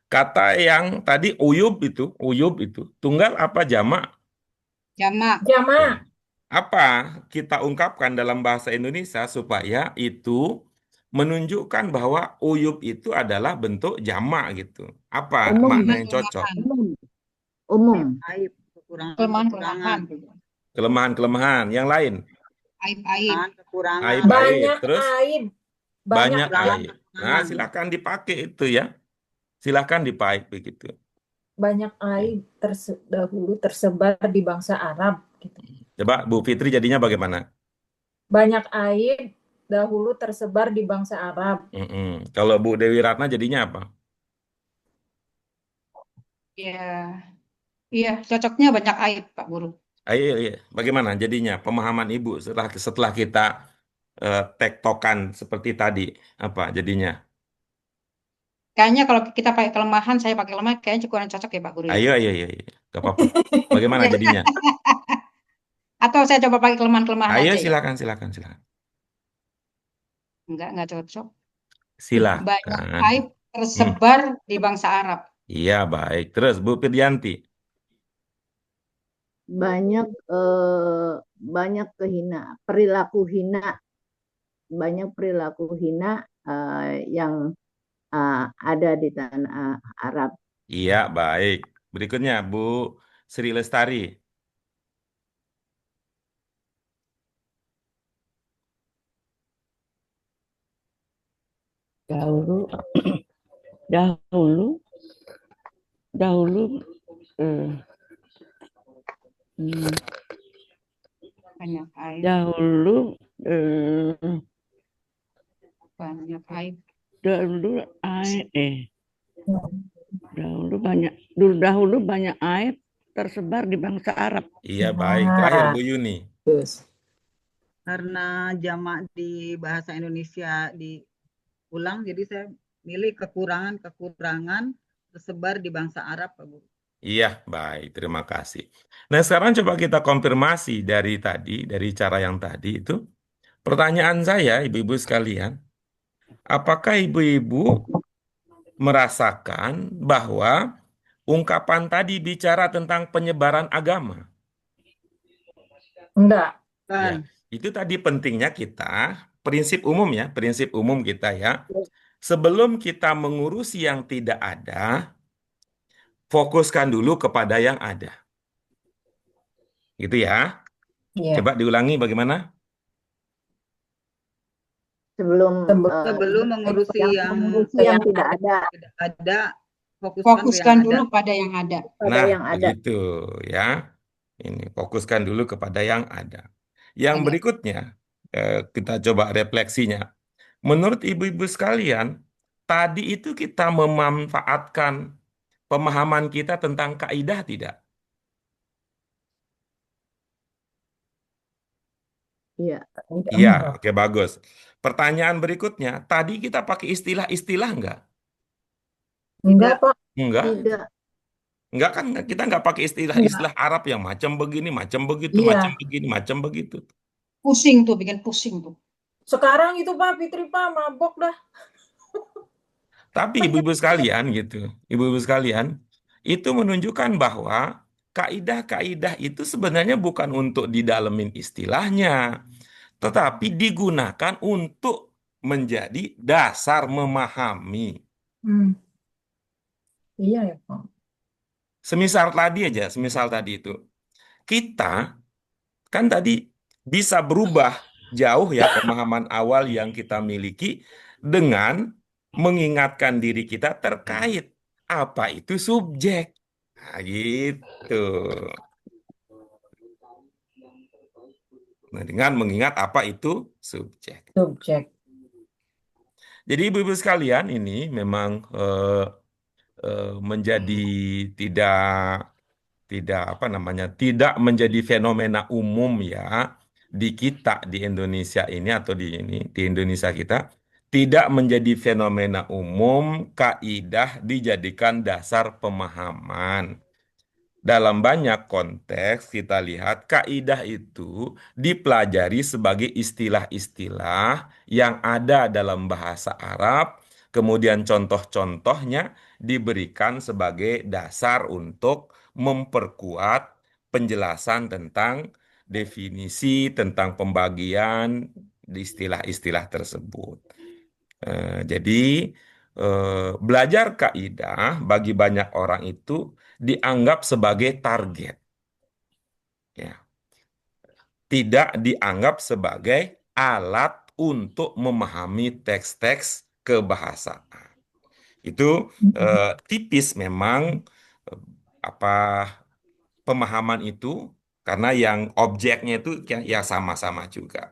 Kata yang tadi uyub itu tunggal apa jamak? Jamak. Jamak. Apa kita ungkapkan dalam bahasa Indonesia supaya itu menunjukkan bahwa uyub itu adalah bentuk jamak gitu. Apa umum, makna yang cocok? Kelemahan. umum, Aib, kekurangan, Kelemahan. Kelemahan-kelemahan. Yang lain, Aib-aib. kekurangan, aib-aib. Banyak Terus aib. banyak kekurangan, aib. Nah, silakan dipakai itu ya. Silakan dipakai begitu. banyak aib dahulu tersebar di bangsa Arab. Gitu. Coba Bu Fitri jadinya bagaimana? Banyak aib dahulu tersebar di bangsa Arab. Kalau Bu Dewi Ratna jadinya apa? Iya. Iya, cocoknya banyak aib, Pak Guru. Ayo, bagaimana jadinya pemahaman Ibu setelah kita tektokan seperti tadi apa jadinya? Kayaknya kalau kita pakai kelemahan, saya pakai lemah, kayaknya kurang cocok ya Pak Guru ya. Ayo, gak apa-apa. Bagaimana Ya. jadinya? Atau saya coba pakai kelemahan-kelemahan Ayo, aja ya. silakan. Enggak cocok. Banyak Silakan. aib tersebar di bangsa Arab. Iya, baik. Terus Bu Firdianti. banyak banyak perilaku hina, banyak perilaku hina yang ada di tanah Arab. Iya, baik. Berikutnya Bu Sri Lestari. Dahulu, dahulu, dahulu, Banyak aib. dahulu, Banyak aib. dahulu banyak aib tersebar di bangsa Arab. Iya, baik. Terakhir Bu Yuni. Terus. karena jamak di bahasa Indonesia diulang, jadi saya milih kekurangan tersebar di bangsa Arab, Pak Guru. Iya, baik. Terima kasih. Nah, sekarang coba kita konfirmasi dari tadi, dari cara yang tadi itu. Pertanyaan saya, ibu-ibu sekalian, apakah ibu-ibu merasakan bahwa ungkapan tadi bicara tentang penyebaran agama? Enggak. Ya, itu tadi pentingnya kita, prinsip umum kita ya. Sebelum kita mengurusi yang tidak ada, fokuskan dulu kepada yang ada. Gitu ya. Iya. Coba diulangi bagaimana? Sebelum mengurusi yang tidak ada, Fokuskan dulu pada yang ada. Nah, yang ada. begitu ya. Ini fokuskan dulu kepada yang ada. Yang Ada. berikutnya, kita coba refleksinya. Menurut ibu-ibu sekalian, tadi itu kita memanfaatkan pemahaman kita tentang kaidah tidak? Iya. Iya, oke bagus. Pertanyaan berikutnya, tadi kita pakai istilah-istilah enggak? Enggak, Pak. Enggak. Tidak. Enggak kan kita enggak pakai istilah-istilah Arab yang macam begini, macam begitu, Iya. macam begini, macam begitu. Pusing tuh, bikin pusing tuh. Sekarang itu Pak Fitri Pak mabok dah. Tapi ibu-ibu sekalian gitu, ibu-ibu sekalian, itu menunjukkan bahwa kaidah-kaidah itu sebenarnya bukan untuk didalemin istilahnya, tetapi digunakan untuk menjadi dasar memahami. Iya ya Pak. Semisal tadi itu, kita kan tadi bisa berubah jauh ya pemahaman awal yang kita miliki dengan mengingatkan diri kita terkait apa itu subjek. Nah, gitu. Nah, dengan mengingat apa itu subjek. Subjek. Jadi ibu-ibu sekalian ini memang menjadi tidak tidak apa namanya tidak menjadi fenomena umum ya di kita di Indonesia ini atau di Indonesia kita tidak menjadi fenomena umum kaidah dijadikan dasar pemahaman. Dalam banyak konteks kita lihat kaidah itu dipelajari sebagai istilah-istilah yang ada dalam bahasa Arab, kemudian contoh-contohnya diberikan sebagai dasar untuk memperkuat penjelasan tentang definisi, tentang pembagian di istilah-istilah tersebut. Jadi belajar kaidah bagi banyak orang itu dianggap sebagai target, ya. Tidak dianggap sebagai alat untuk memahami teks-teks kebahasaan. Itu tipis memang eh, apa pemahaman itu karena yang objeknya itu ya sama-sama juga.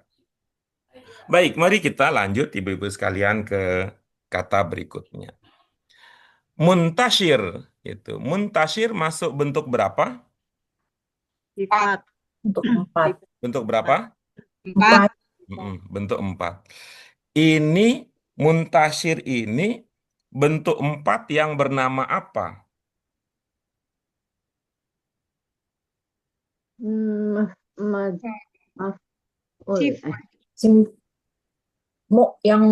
Baik, mari kita lanjut ibu-ibu sekalian ke kata berikutnya. Muntashir itu. Muntashir masuk bentuk berapa? Sifat. Untuk 4. Bentuk berapa? 4. Bentuk 4. Ini muntashir ini bentuk 4 yang bernama apa? Maaf, maaf. Oh, Sifat. Yang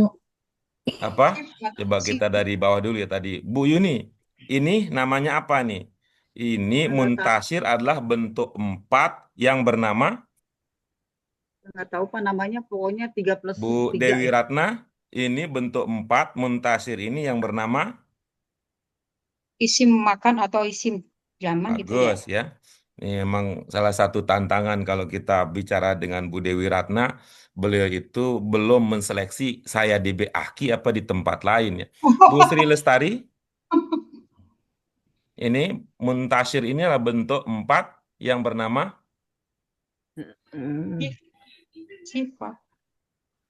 Apa? Coba kita dari bawah dulu ya tadi. Bu Yuni, ini namanya apa nih? Ini muntashir adalah bentuk 4 yang bernama Nggak tahu Pak namanya, pokoknya 3 plus Bu 3. Dewi Ratna. Ini bentuk 4 muntashir ini yang bernama Isim makan atau isim zaman gitu ya. bagus ya. Ini memang salah satu tantangan kalau kita bicara dengan Bu Dewi Ratna, beliau itu belum menseleksi saya di BAKI apa di tempat lain ya. Bu Sri Lestari, ini muntashir ini adalah bentuk 4 yang bernama Hmm, Sifat.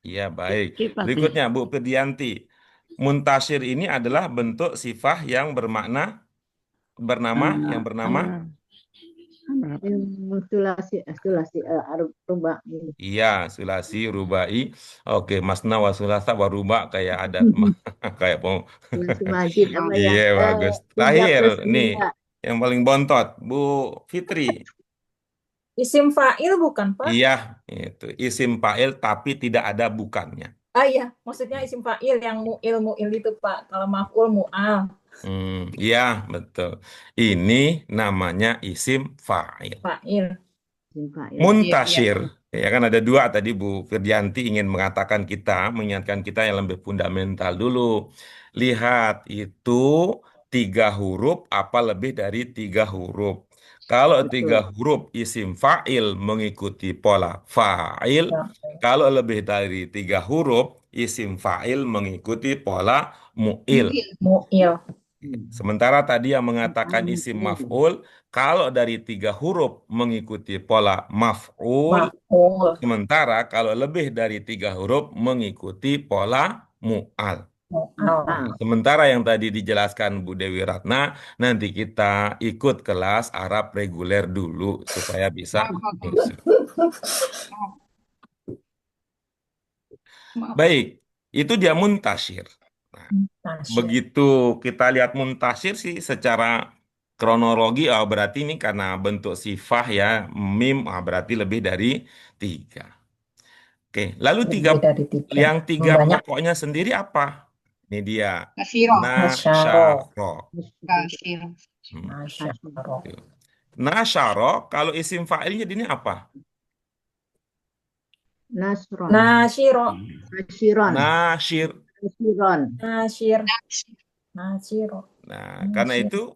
iya baik. Sifat ya. Berikutnya Bu Firdianti, muntashir ini adalah bentuk sifah yang bernama yang bernama Berapa? sulasi rubah. iya, sulasi, rubai. Oke, masna wa sulasa wa ruba kayak adat kayak mau. Sulasi majid apa Iya, yang bagus. 3 Terakhir plus nih, 2. yang paling bontot, Bu Fitri. isim fa'il bukan, Pak? Iya, itu isim fa'il tapi tidak ada bukannya. Ah iya, maksudnya isim fa'il yang mu'il itu, Pak. Kalau maf'ul mu'al. Iya, betul. Ini namanya isim fa'il. Fa'il. Muntashir, ya kan ada dua tadi Bu Firdianti ingin mengingatkan kita yang lebih fundamental dulu. Lihat itu 3 huruf apa lebih dari 3 huruf. Kalau Betul. 3 huruf isim fa'il mengikuti pola fa'il. Kalau lebih dari 3 huruf isim fa'il mengikuti pola mu'il. Mu'il. Sementara tadi yang mengatakan isim maf'ul, kalau dari 3 huruf mengikuti pola maf'ul, Maf'ul. sementara kalau lebih dari 3 huruf mengikuti pola mu'al. Mu'al. Sementara yang tadi dijelaskan Bu Dewi Ratna, nanti kita ikut kelas Arab reguler dulu supaya bisa masuk. Maaf. Baik, itu dia muntashir. Nah, Muntashir. begitu kita lihat muntashir sih secara kronologi, berarti ini karena bentuk sifah ya, mim, berarti lebih dari 3. Oke, lalu Lebih dari 3. yang 3 Banyak. pokoknya sendiri apa? Ini dia, Nasyiro. nasyaro. Nasyiro. Hmm. Nasyaro. Nasyaro, kalau isim fa'ilnya ini apa? Nasron. Nasyiro. Nashiron. Nasyir. Nashiron. Nasyir. Nasyiro. Nah, karena itu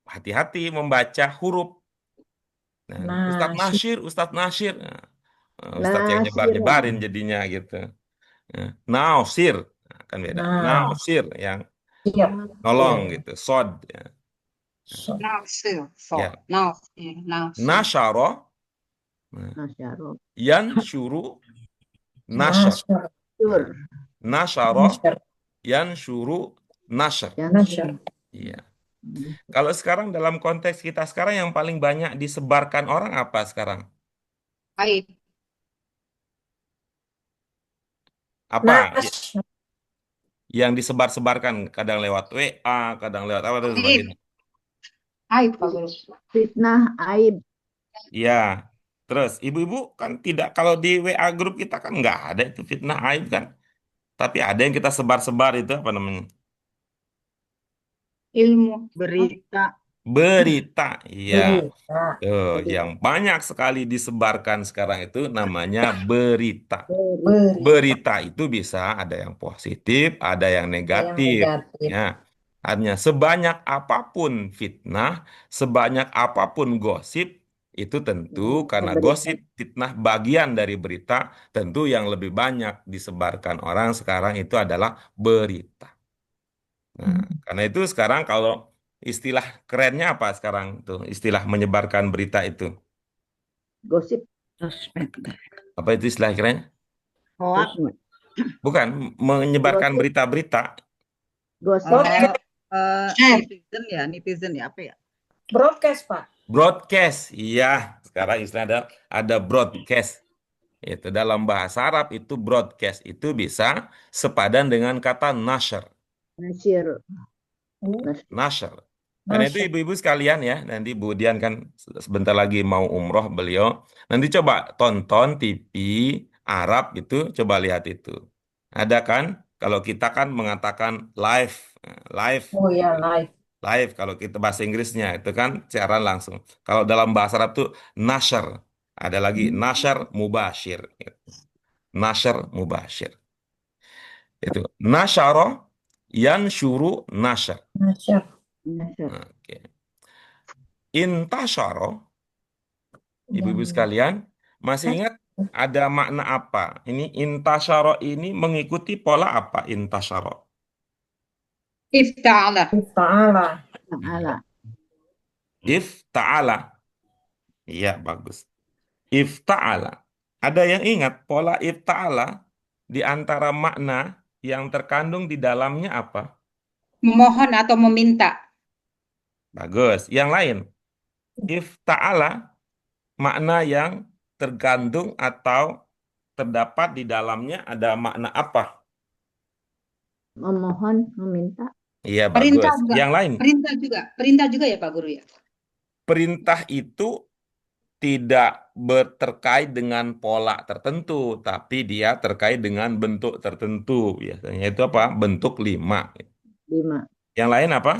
hati-hati membaca huruf. Nah, Ustadz Nasyir. Nah, Ustadz yang nyebar-nyebarin jadinya gitu. Nausir, nah, kan beda. Nausir yang Iya. nolong Iya. gitu. Sod ya. So. Nafsir. Ya. Nafsir. Nasyara, nah, Nasyaro. yansyuru, nasyar. Nasyar. Syur. Nah, nasyara, Nasyar. yansyuru, nasyar. Nasyar. Iya. Kalau sekarang dalam konteks kita sekarang yang paling banyak disebarkan orang apa sekarang? Aib. Apa Nasyar. yang disebar-sebarkan? Kadang lewat WA, kadang lewat apa dan Aib. sebagainya. Aib, Pak Guru. Fitnah, aib. Iya. Terus ibu-ibu kan tidak, kalau di WA grup kita kan nggak ada itu fitnah aib kan. Tapi ada yang kita sebar-sebar itu apa namanya? Ilmu. Berita. Berita. Iya. Berita. Tuh, yang banyak sekali disebarkan sekarang itu namanya berita. Berita. Berita itu bisa ada yang positif, ada yang Yang negatif. negatif. Ya. Artinya sebanyak apapun fitnah, sebanyak apapun gosip, itu tentu karena Berita. gosip, fitnah bagian dari berita, tentu yang lebih banyak disebarkan orang sekarang itu adalah berita. Nah, karena itu sekarang kalau istilah kerennya apa sekarang tuh, istilah menyebarkan berita itu. Gosip. Sosmed. Apa itu istilah kerennya? Hoak. Sosmed. Bukan, menyebarkan Gosip. berita-berita. Gosip. Broadcast. Share. Netizen ya apa ya? Broadcast, Pak. Broadcast. Iya, sekarang istilah ada broadcast. Itu dalam bahasa Arab itu broadcast itu bisa sepadan dengan kata nashr. Nasyir. Oh, Nashr. Karena itu Nasyar. ibu-ibu sekalian ya, nanti Bu Dian kan sebentar lagi mau umroh beliau. Nanti coba tonton TV Arab itu, coba lihat itu. Ada kan? Kalau kita kan mengatakan live, live, Oh ya, live. live. Kalau kita bahasa Inggrisnya itu kan siaran langsung. Kalau dalam bahasa Arab tuh nashr. Ada lagi nashr mubashir. Nashr mubashir. Itu nasyara yansyuru nashr. Nasyar. Nasyir. Oke. Intasyara, ibu-ibu Dan sekalian, masih ingat ada makna apa? Ini intasyara ini mengikuti pola apa intasyara? Ifta'ala. Ta'ala. Ta'ala. Ifta'ala. Iya, bagus. Ifta'ala. Ada yang ingat pola ifta'ala di antara makna yang terkandung di dalamnya apa? Memohon atau meminta. Bagus. Yang lain, ifta'ala makna yang tergantung atau terdapat di dalamnya ada makna apa? Memohon, meminta. Iya, Perintah bagus. juga. Yang lain, Perintah juga ya Pak Guru ya. perintah itu tidak terkait dengan pola tertentu, tapi dia terkait dengan bentuk tertentu. Biasanya itu apa? Bentuk 5. 5. Yang lain apa?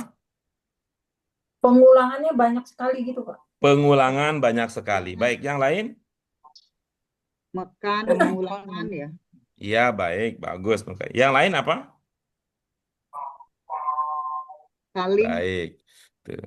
pengulangannya banyak sekali gitu, Pak. Pengulangan banyak sekali. Baik, yang lain? Makan, mengulangan ya. Iya, baik, bagus. Yang lain apa? Saling. Baik. Tuh.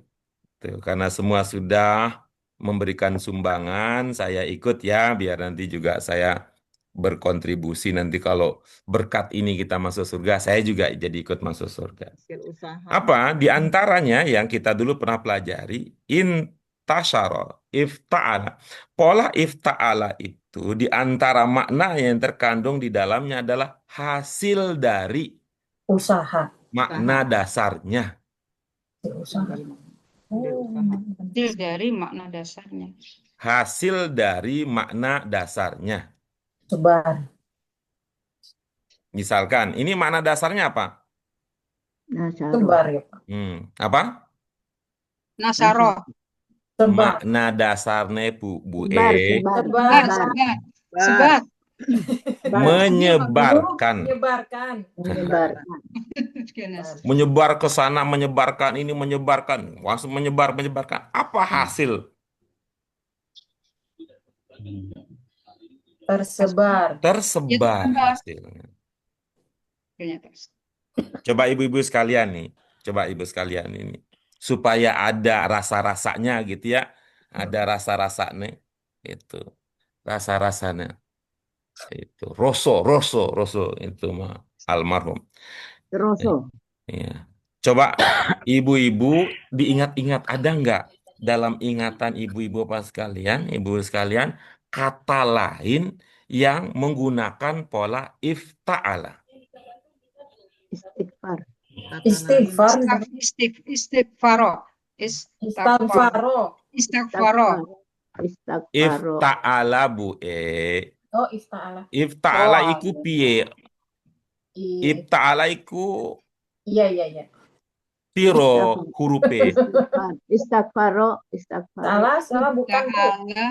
Tuh, karena semua sudah memberikan sumbangan, saya ikut ya, biar nanti juga saya berkontribusi. Nanti kalau berkat ini kita masuk surga, saya juga jadi ikut masuk surga. Hasil usaha. Apa? Di antaranya yang kita dulu pernah pelajari, intasyara, ifta'ala. Pola ifta'ala itu di antara makna yang terkandung di dalamnya adalah hasil dari Usaha. makna dasarnya. Usaha. Hasil dari makna dasarnya. Hasil dari makna dasarnya. Sebar. Misalkan, ini makna dasarnya apa? Nasyaro. Sebar ya, Pak. Apa? Nasaroh. Sebar. Makna dasarnya Bu Sebar, E. sebar, Sebar. sebar. Sebar. Menyebarkan. Menyebarkan. Menyebarkan. Menyebar ke sana, menyebarkan ini, menyebarkan. Langsung menyebarkan. Apa hasil? Tersebar. Tersebar Ya, hasilnya. Coba ibu-ibu sekalian nih. Coba ibu sekalian ini. Supaya ada rasa-rasanya gitu ya. Ada rasa-rasanya. Itu. Rasa-rasanya. Itu. Roso. Itu mah almarhum. Teroso. Iya. Coba ibu-ibu diingat-ingat, ada nggak dalam ingatan ibu-ibu apa sekalian, ibu sekalian, kata lain yang menggunakan pola ifta'ala? Istighfar. Kata lain Istighfar. Istighfaro. Istighfaro. Istighfaro. Istighfaro. Ifta'ala bu Oh, ifta'ala. Ifta'ala Oh, iku piye? Iya. Ifta'ala iku Iya. piro Istighfar. hurufe? Istighfar. Istighfaro. Istighfaro. Salah bukan Bu. Ta'ala.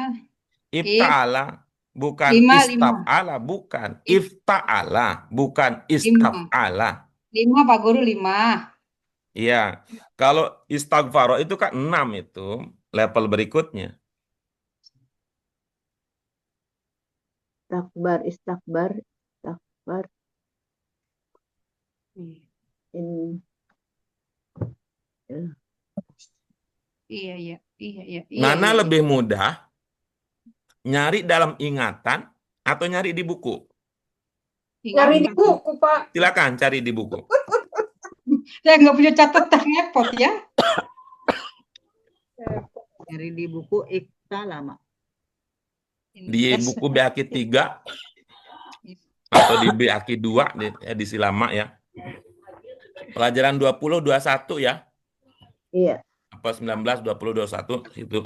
Ifta'ala bukan Lima. istaf'ala, bukan. Ifta'ala bukan Lima. istaf'ala. Lima, Pak Guru, 5. Iya. Kalau istighfaro itu kan 6 itu level berikutnya. Istakbar. Istakbar. Istakbar. In, Iya. Mana lebih mudah? Nyari dalam ingatan atau nyari di buku? Nyari di buku, Pak. Silakan cari di buku. Saya nggak punya catatan, repot ya. dari di buku Ikta lama. Di buku BAKI 3 atau di BAKI 2 di edisi lama ya. Pelajaran 20 21 ya. iya. Apa 19 20 21 itu.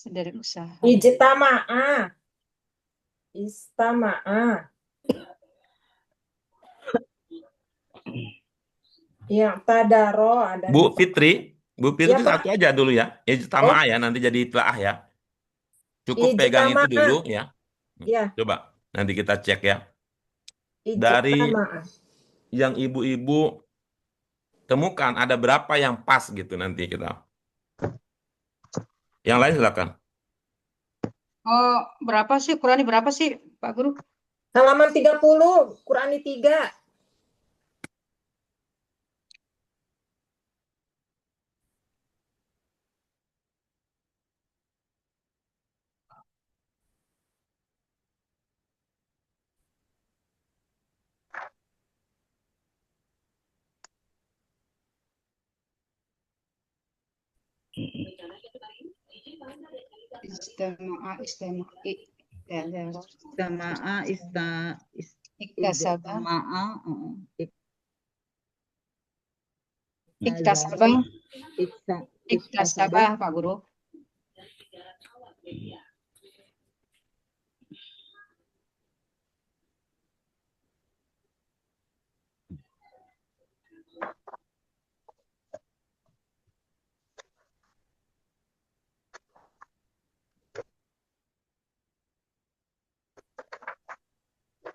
Dari usaha. Ijtama'a. Istama'a. Yang tadaro ada Bu Fitri Iya, Pak. satu aja dulu ya. Ijtama'a ya, nanti jadi telaah ya. Cukup pegang itu Ijtama'a. dulu ya. Ya. Coba nanti kita cek ya. Dari Ijtama'a. yang ibu-ibu temukan ada berapa yang pas gitu nanti kita. Yang lain silakan. Oh, berapa sih? Ukurannya berapa sih, Pak Guru? Halaman 30, Qur'ani 3. Istama'a. Istama'a. Iktasabah. Istama'a. Iktasabah. Ikta- Iktasabah, Pak Guru.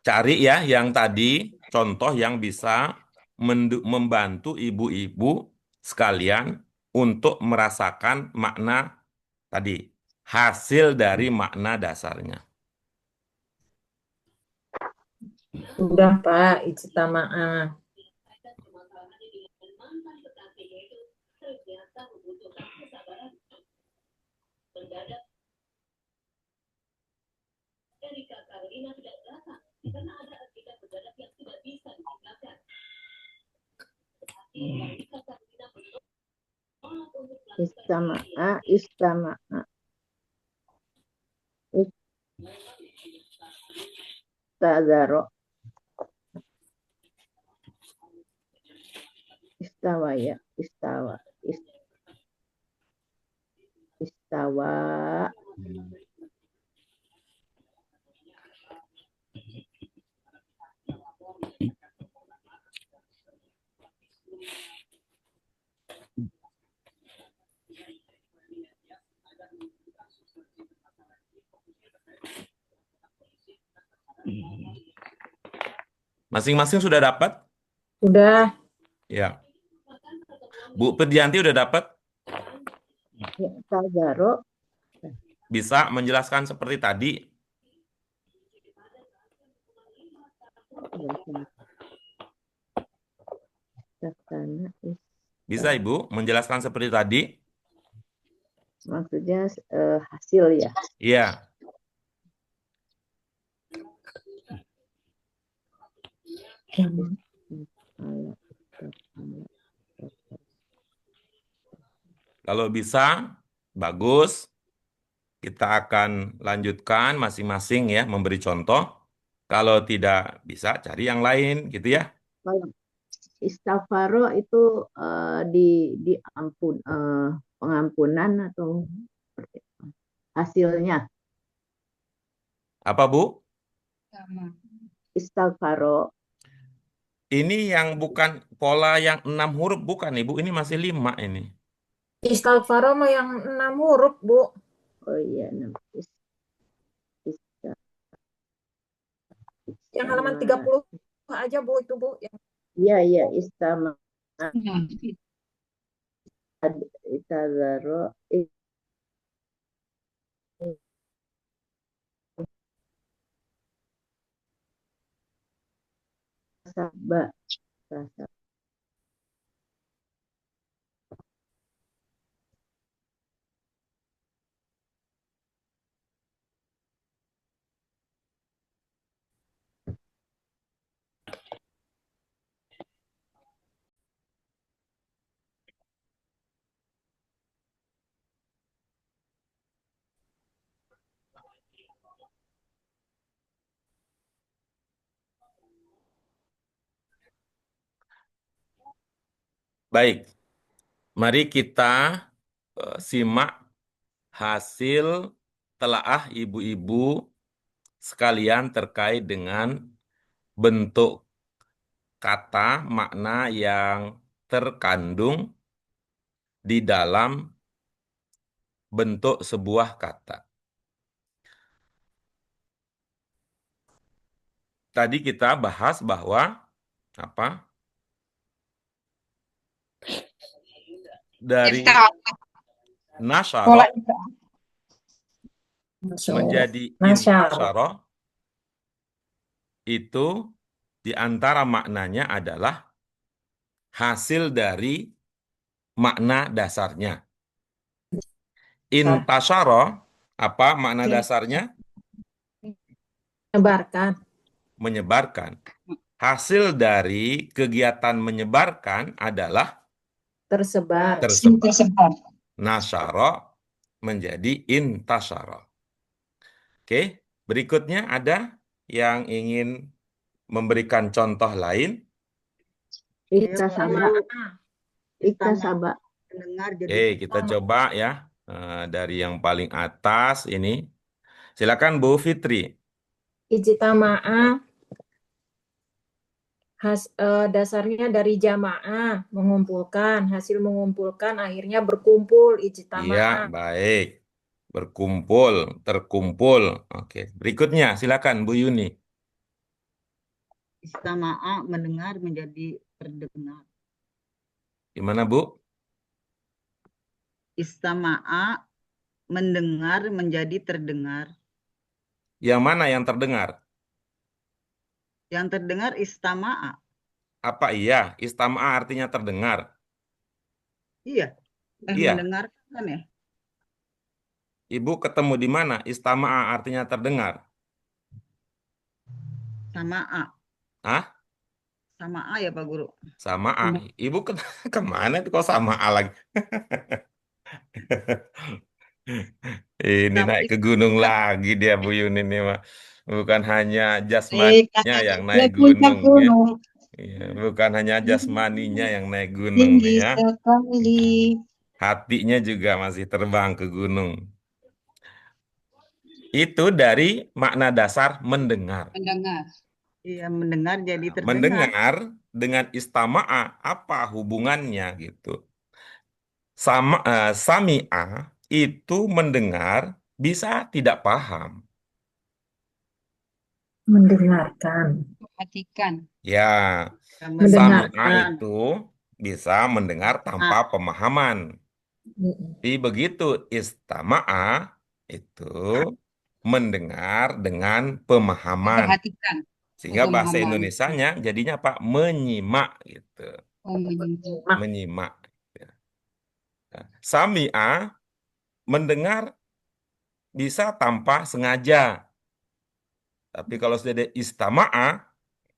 Cari ya yang tadi contoh yang bisa membantu ibu-ibu sekalian untuk merasakan makna tadi, hasil dari makna dasarnya. Udah, Pak, ijtama'a. Istama'a. Istama'a. Istadaro. Istawa ya. Istawa. Istawa. Masing-masing sudah dapat? Udah. Ya. Bu Pedianti udah dapat? Ya, Tadaro. Bisa menjelaskan seperti tadi? Bisa Ibu menjelaskan seperti tadi? Maksudnya hasil ya. Iya. Ala, ala. Kalau bisa, bagus. Kita akan lanjutkan masing-masing ya, memberi contoh. Kalau tidak bisa, cari yang lain gitu ya. Kalau istighfaro itu pengampunan atau seperti apa? Hasilnya Apa, Bu? Sama. istighfaro Ini yang bukan pola yang 6 huruf, bukan Ibu. Ini masih 5 ini. Istighfaro mah yang 6 huruf, Bu. oh iya Yang halaman 30 aja, Bu, itu, Bu. iya istama Nah, itazaro sabba rasa. Baik, mari kita simak hasil telaah ibu-ibu sekalian terkait dengan bentuk kata makna yang terkandung di dalam bentuk sebuah kata. Tadi kita bahas bahwa apa? Dari nasyara pola menjadi Nasyar. intasyara itu di antara maknanya adalah hasil dari makna dasarnya. Intasyara, apa makna dasarnya? Menyebarkan. Menyebarkan. Hasil dari kegiatan menyebarkan adalah Tersebar. tersebar. Nasyara menjadi intasyara. Oke, berikutnya ada yang ingin memberikan contoh lain? Iktasaba iktasaba Mendengar jadi Kita coba ya dari yang paling atas ini. Silakan Bu Fitri. Ijtama'a dasarnya dari jamaah, mengumpulkan, hasil mengumpulkan akhirnya berkumpul, Iya, ijtama'a. baik. Berkumpul, terkumpul. Oke, berikutnya silakan Bu Yuni. istama'a mendengar menjadi terdengar. Gimana Bu? Istama'a mendengar menjadi terdengar. Yang mana yang terdengar? Yang terdengar istama'a. Apa iya? Istama'a artinya terdengar. Iya. Iya. Mendengarkan kan ya? Ibu ketemu di mana? Istama'a artinya terdengar. Sama'a. Hah? Sama'a ya Pak Guru. Sama'a. Ibu kemana itu kok sama'a lagi? Ini naik ke gunung lagi dia Bu Yuni nih mah. Bukan hanya jasmaninya yang naik puncak gunung ya. gunung Iya, bukan hanya jasmaninya yang naik gunung tinggi nih ya. sekali. Hatinya juga masih terbang ke gunung. Itu dari makna dasar mendengar. Mendengar. Iya, mendengar jadi Nah, terdengar. mendengar dengan istama'a apa hubungannya gitu. Sami'a itu mendengar bisa tidak paham. Mendengarkan. Perhatikan. Ya, sami'a Mendengarkan. itu bisa mendengar tanpa pemahaman. Tapi begitu istama'a itu mendengar dengan pemahaman. Perhatikan. Sehingga bahasa Pemahaman. Indonesianya jadinya apa? Menyimak gitu. Oh, menyimak. Menyimak. Nah, sami'a mendengar bisa tanpa sengaja. Tapi kalau sudah ada istama'a,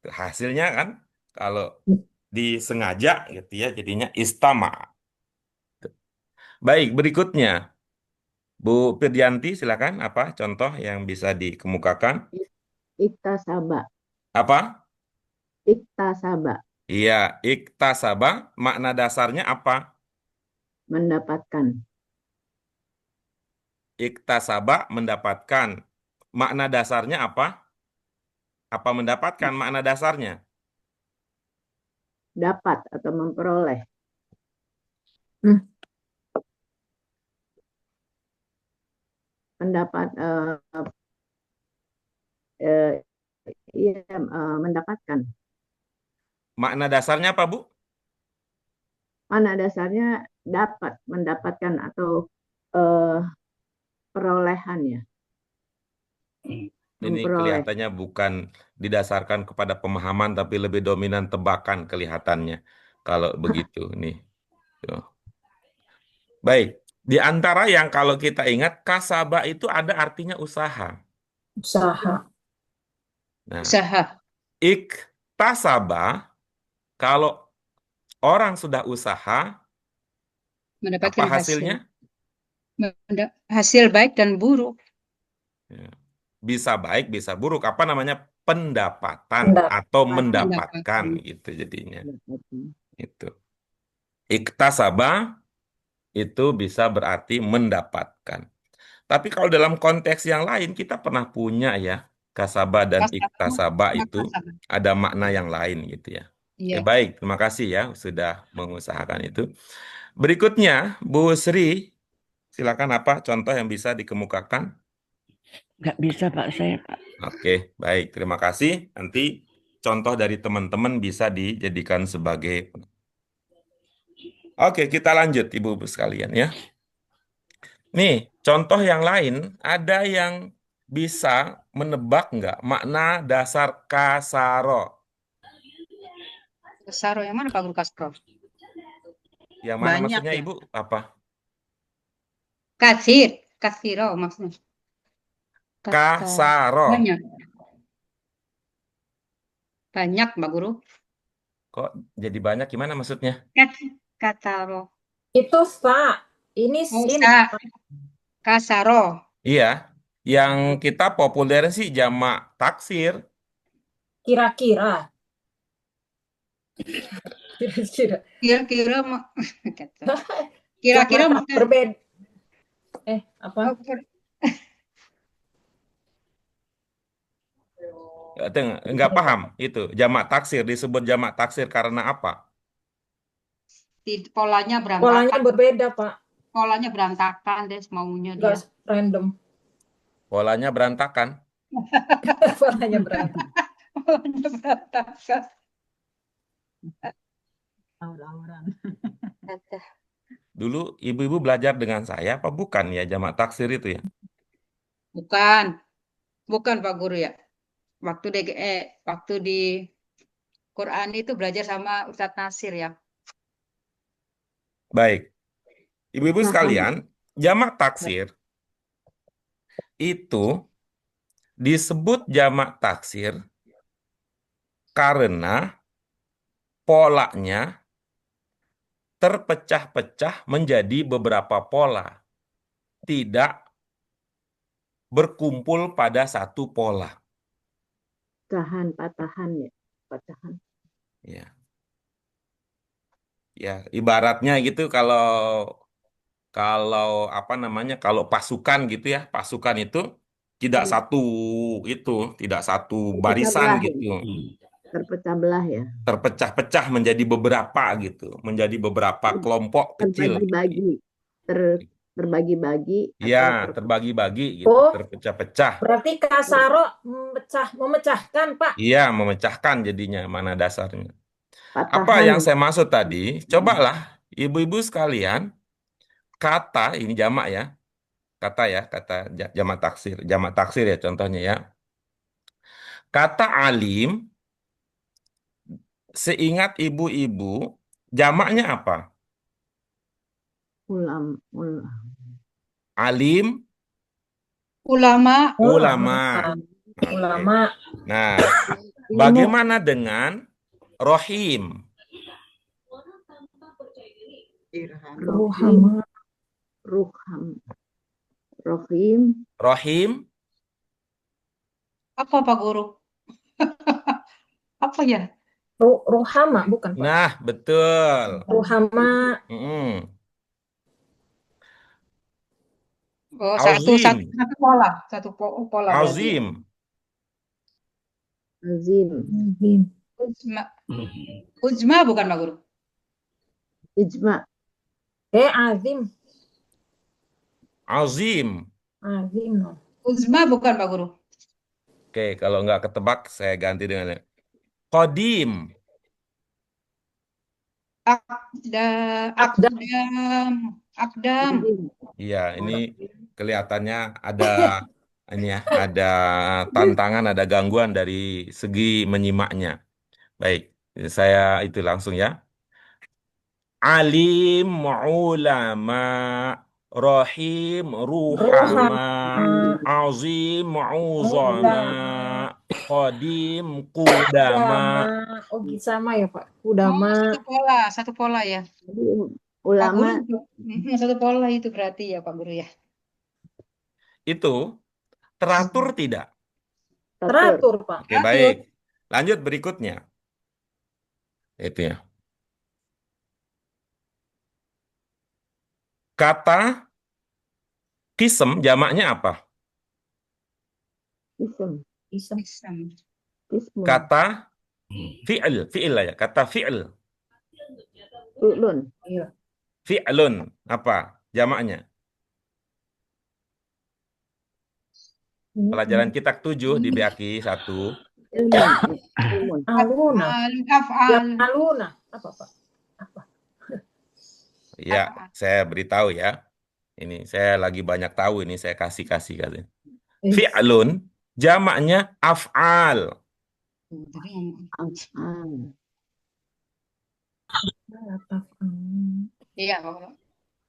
hasilnya kan kalau disengaja gitu ya, jadinya istama. Baik, berikutnya Bu Firdianti silakan apa contoh yang bisa dikemukakan? Iktasaba. Apa? Iktasaba. Iya, iktasaba makna dasarnya apa? Mendapatkan. Iktasaba mendapatkan. Makna dasarnya apa? Apa mendapatkan makna dasarnya? Dapat atau memperoleh. Hmm. Pendapat iya, mendapatkan. Makna dasarnya apa, Bu? Mana dasarnya dapat, mendapatkan atau eh, perolehannya, Ini memperoleh. kelihatannya bukan didasarkan kepada pemahaman, tapi lebih dominan tebakan kelihatannya. Kalau begitu, nih. Tuh. Baik, di antara yang kalau kita ingat, kasaba itu ada artinya usaha. Usaha. Nah, Usaha. iktasaba, kalau orang sudah usaha, apa Mendapatkan hasilnya? hasil baik dan buruk. Ya. Bisa baik, bisa buruk. Apa namanya? Pendapatan atau Pendapat. mendapatkan Mendapatkan. gitu jadinya. Mendapatkan. Itu. Iktasaba itu bisa berarti mendapatkan. Tapi kalau dalam konteks yang lain kita pernah punya ya, kasaba dan iktasaba itu Kasaba. ada makna yang lain gitu ya. Oke, Iya. baik, terima kasih ya sudah mengusahakan itu. Berikutnya, Bu Sri, silakan apa contoh yang bisa dikemukakan? Nggak bisa Pak saya Pak. Oke, baik, terima kasih. Nanti contoh dari teman-teman bisa dijadikan sebagai. Oke, kita lanjut Ibu-ibu sekalian ya. Nih, contoh yang lain, ada yang bisa menebak nggak makna dasar kasaro? Kasaro yang mana Pak Guru Kasaro? Yang mana Banyak maksudnya ya. Ibu? Apa? Kasiro maksudnya. Kasaro. Banyak. Banyak Pak Guru. Kok jadi banyak gimana maksudnya? Kasaro. Itu sa. Ini sin. Kasaro. Iya, yang kita populer sih jamak taksir. Kira-kira. Kira-kira. Kira-kira kira-kira Coba maksudnya berbeda. Apa? Nggak paham itu. Jamak taksir disebut jamak taksir karena apa? polanya Polanya berantakan. berbeda, Pak. Polanya berantakan deh maunya dia. Enggak random. Polanya berantakan. Polanya berantakan. Polanya berantakan. Aur-auran. Dulu ibu-ibu belajar dengan saya apa bukan ya jamak taksir itu ya? Bukan. Bukan Pak Guru ya. Waktu di Quran itu belajar sama Ustadz Nasir ya. Baik. Ibu-ibu Nah, sekalian, jamak taksir itu disebut jamak taksir karena polanya terpecah-pecah menjadi beberapa pola, tidak berkumpul pada satu pola. patahan ya, patahan. Ya, ya ibaratnya gitu kalau apa namanya kalau pasukan gitu ya, pasukan itu tidak satu itu, tidak satu Terpecah barisan belah ya. gitu. Terpecah belah ya. Terpecah-pecah menjadi beberapa gitu, menjadi beberapa kelompok kecil. Terbagi-bagi. Terbagi-bagi Ya, atau terbagi-bagi gitu, Oh, terpecah-pecah. berarti kasaro memecahkan, Pak. Iya, memecahkan jadinya mana dasarnya. Apa patahan. yang saya maksud tadi? Cobalah ibu-ibu sekalian, kata ini jamak ya, kata jamak taksir ya contohnya ya. Kata alim, seingat ibu-ibu, jamaknya apa? Alim, Ulama. ulama. Oke. Ulama. Nah, bagaimana dengan rohim? Irham. Rohim, Ruhama. Ruham, Rohim, Rohim, Apa Pak Guru? Apa ya? Ruhama bukan Pak? nah betul. Ruhama. Mm-mm. Oh, Azim, satu pola, pola berarti ya. azim, Azim, Azim. Uzma, Uzma bukan Pak Guru? Ijma, Azim. azim. Azim. No. Uzma bukan Pak Guru? Oke, kalau nggak ketebak saya ganti dengan Qadim. Akdam. Akdam. Qadim, Iya, ini kelihatannya ada ini ya, ada tantangan, ada gangguan dari segi menyimaknya. Baik, saya itu langsung ya. Alim, ulama, rahim, ruhama, Ruhama. azim, uzama, Udama. qadim, qudama. Udama. Oh, sama ya Pak. Oh, Udama. satu pola ya. Jadi Pak ulama Guru, satu pola itu berarti ya Pak Guru ya. Itu teratur tidak? teratur, Teratur Pak. Oke, baik. Lanjut berikutnya. Itu ya. Kata kisem jamaknya apa? ism, Isem. ismun, Kata fi'il, fi'il lah ya. Kata fi'il, fi'lun, Iya. fi'lun apa jamaknya? Pelajaran kita 7 di BAKI 1. ilmun, ilmun, Aluna. Af'al. Aluna. Apa Pak? Apa? Ya, saya beritahu ya. Ini saya lagi banyak tahu ini saya kasih katanya. Fi'lun jamaknya af'al. af'al, Iya Pak Guru.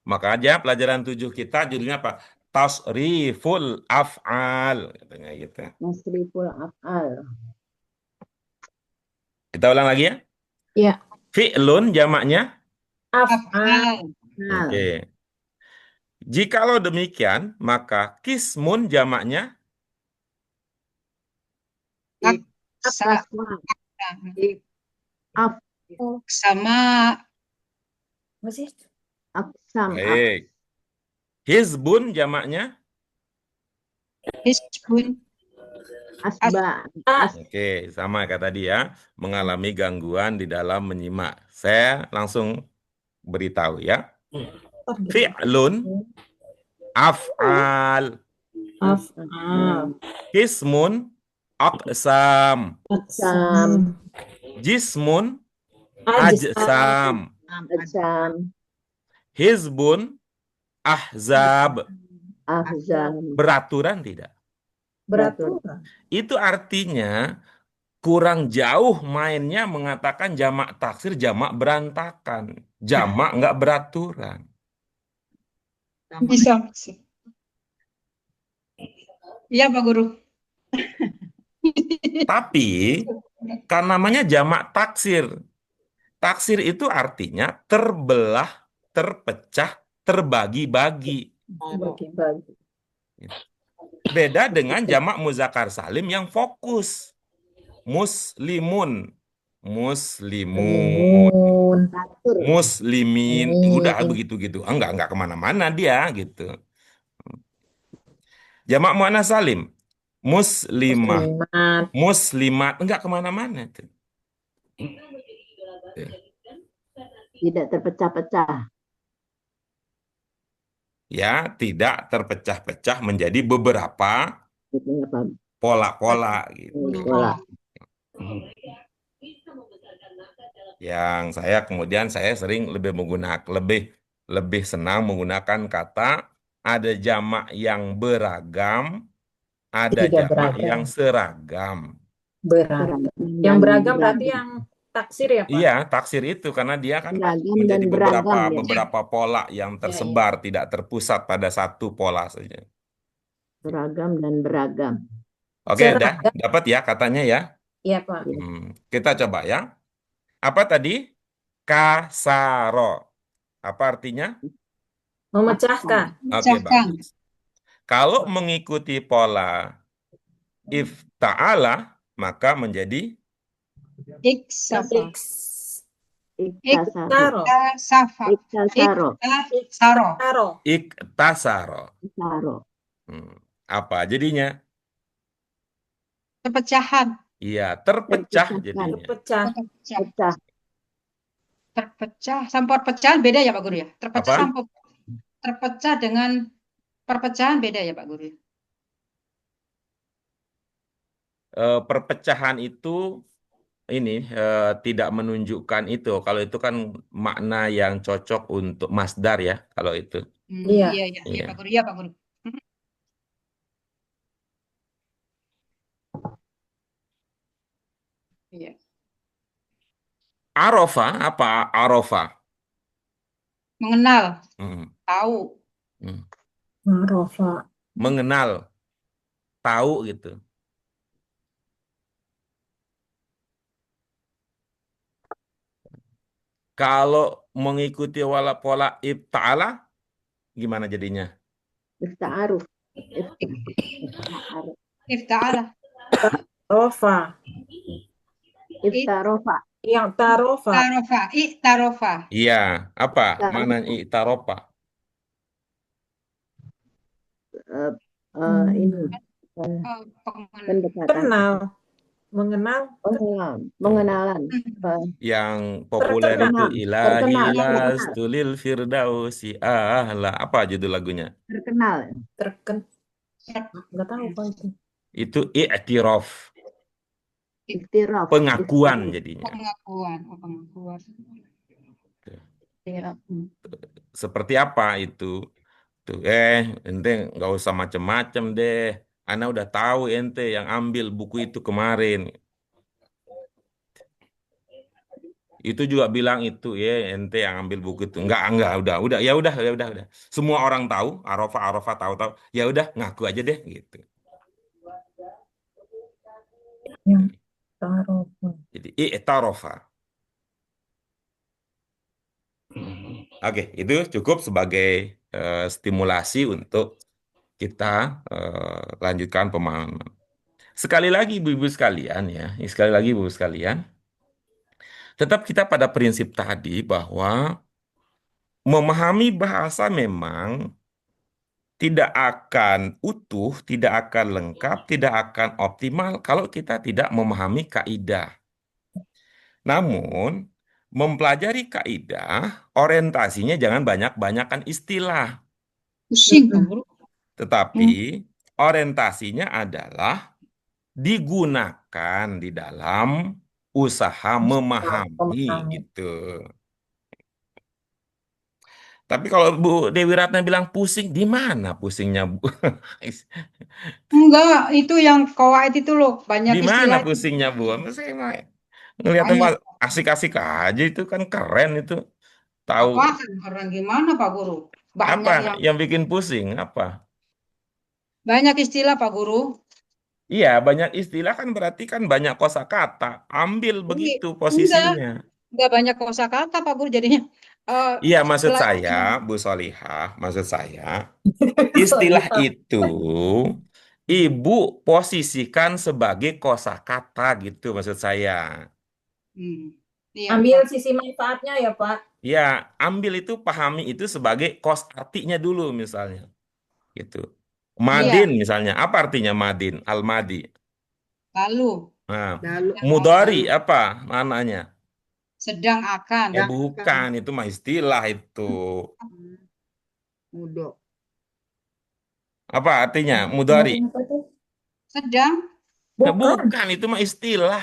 Makanya pelajaran 7 kita judulnya apa? Tasriful af'al katanya gitu. nasriful af'al, Kita ulang lagi ya. Iya. Fi'lun jamaknya. Af'al. af'al, Oke. Jikalau demikian, maka kismun jamaknya kaswa, af, Sama Masih? aksam, baik. Hizbun jamaknya. Hizbun. asba, Oke, sama kayak tadi ya, mengalami gangguan di dalam menyimak. Saya langsung beritahu ya. Fi'lun, af'al, Af'al. kismun, aqsam, Aksam. jismun, Ajsam. ajsam, ajam, hizbun, ahzab. ahzam, Beraturan tidak? Beraturan. Itu artinya kurang jauh mainnya mengatakan jamak taksir, jamak berantakan. Jamak nggak beraturan. Bisa. Iya Pak Guru. Tapi kan namanya jamak taksir. Taksir itu artinya terbelah, terpecah, terbagi-bagi. Bagi-bagi. Beda dengan jamak muzakkar salim yang fokus. Muslimun, muslimun, Limun. atur, muslimin, udah begitu gitu. Enggak kemana-mana dia gitu. Jamak muannats salim, muslimah, Muslimat. muslimat, enggak kemana-mana tuh. tidak terpecah-pecah, Ya, tidak terpecah-pecah menjadi beberapa beberapa pola-pola gitu. pola, Yang kemudian saya sering lebih menggunakan lebih senang menggunakan kata ada jamak yang beragam, ada Tidak jamak beragam. yang seragam. Beragam. beragam Yang dan beragam berarti beragam. yang taksir ya Pak? Iya, taksir itu karena dia kan Beragam menjadi dan beragam, ya. beberapa pola yang tersebar, tidak terpusat pada satu pola saja. Beragam dan beragam. Oke, udah Seragam. dapat ya katanya ya. Iya Pak. Kita coba ya. Apa tadi? Kasaro. Apa artinya? Memecahkan. Oke, Pecahkan. bagus. Kalau mengikuti pola ifta'ala, maka menjadi Iksafa. Iktasaro. Iktasafa. Iktasaro. Iktasaro. Taro. iktasaro. Iktasaro. Apa jadinya? Perpecahan. Iya, terpecah Terpecahkan. jadinya. Pecah. Terpecah. Pecah. Terpecah. Sama perpecahan beda ya Pak Guru ya? Terpecah Apa? sama terpecah dengan perpecahan beda ya Pak Guru ya? Perpecahan itu ini tidak menunjukkan itu. Kalau itu kan makna yang cocok untuk masdar ya, kalau itu. Iya. Iya, iya, iya Iya. Pak Guru. Iya Pak Guru. Iya. Arafah, apa arafah? Mengenal, Hmm. tahu. Hmm. Marofa. Mengenal, tahu gitu. Kalau mengikuti pola ibta'ala, gimana jadinya? Ifta'aruf. Ifta'aruf. Ifta'ala. Rofa. Iftarofa. Yang tarofa. Tarofa. Tarofa. Iya, apa Tarofa. makna i'tarofa? Ini Pengenal. pendekatan. Kenal. Mengenal. Mengenalan. Yang populer Terkenal. itu ilahi Terkenal. lastulil firdausi ahla. Apa judul lagunya? Terkenal. Nggak tahu Pak itu. Itu i'tiraf, Iktiraf. pengakuan jadinya. Pengakuan. Oh, pengakuan. Iya. Seperti apa itu? Tuh, ente nggak usah macem-macem deh. Ana udah tahu ente yang ambil buku itu kemarin. Itu juga bilang itu ya ente yang ambil buku itu. Enggak, udah, ya udah. Semua orang tahu, Arafah tahu. Ya udah, ngaku aja deh gitu. Yang tarofa. Jadi i'tarafa. Oke, itu cukup sebagai stimulasi untuk kita lanjutkan pemahaman. Sekali lagi ibu-ibu sekalian ya, tetap kita pada prinsip tadi bahwa memahami bahasa memang tidak akan utuh, tidak akan lengkap, tidak akan optimal kalau kita tidak memahami kaidah. Namun, mempelajari kaidah, orientasinya jangan banyak-banyakan istilah. Pusing Pak Guru. Tetapi orientasinya adalah digunakan di dalam usaha memahami gitu. Tapi kalau Bu Dewi Ratna bilang pusing, di mana pusingnya Bu? Enggak, itu yang kawaid itu loh, banyak Di mana istilah itu. pusingnya Bu? Saya mah ngeliatnya Banyak. mah asik-asik aja itu kan keren itu. Tahu Apa keren gimana Pak Guru? Banyak apa yang yang bikin pusing? Apa? banyak istilah Pak Guru. Iya, banyak istilah kan berarti kan banyak kosakata. Ambil begitu posisinya. Enggak banyak kosakata Pak Guru jadinya. Iya, maksud Belajar saya, Bu Solihah, istilah itu Ibu posisikan sebagai kosakata gitu maksud saya. Iya, Ambil Pak. sisi manfaatnya ya Pak. Ya, ambil itu, pahami itu sebagai kos artinya dulu misalnya. Gitu. Madin misalnya, apa artinya madin? Al-madi. Lalu Nah, Lalu. mudhari apa maknanya? sedang akan. Ya bukan, itu mah istilah itu. Mudo. Apa artinya mudhari? Sedang. Ya, bukan, itu mah istilah.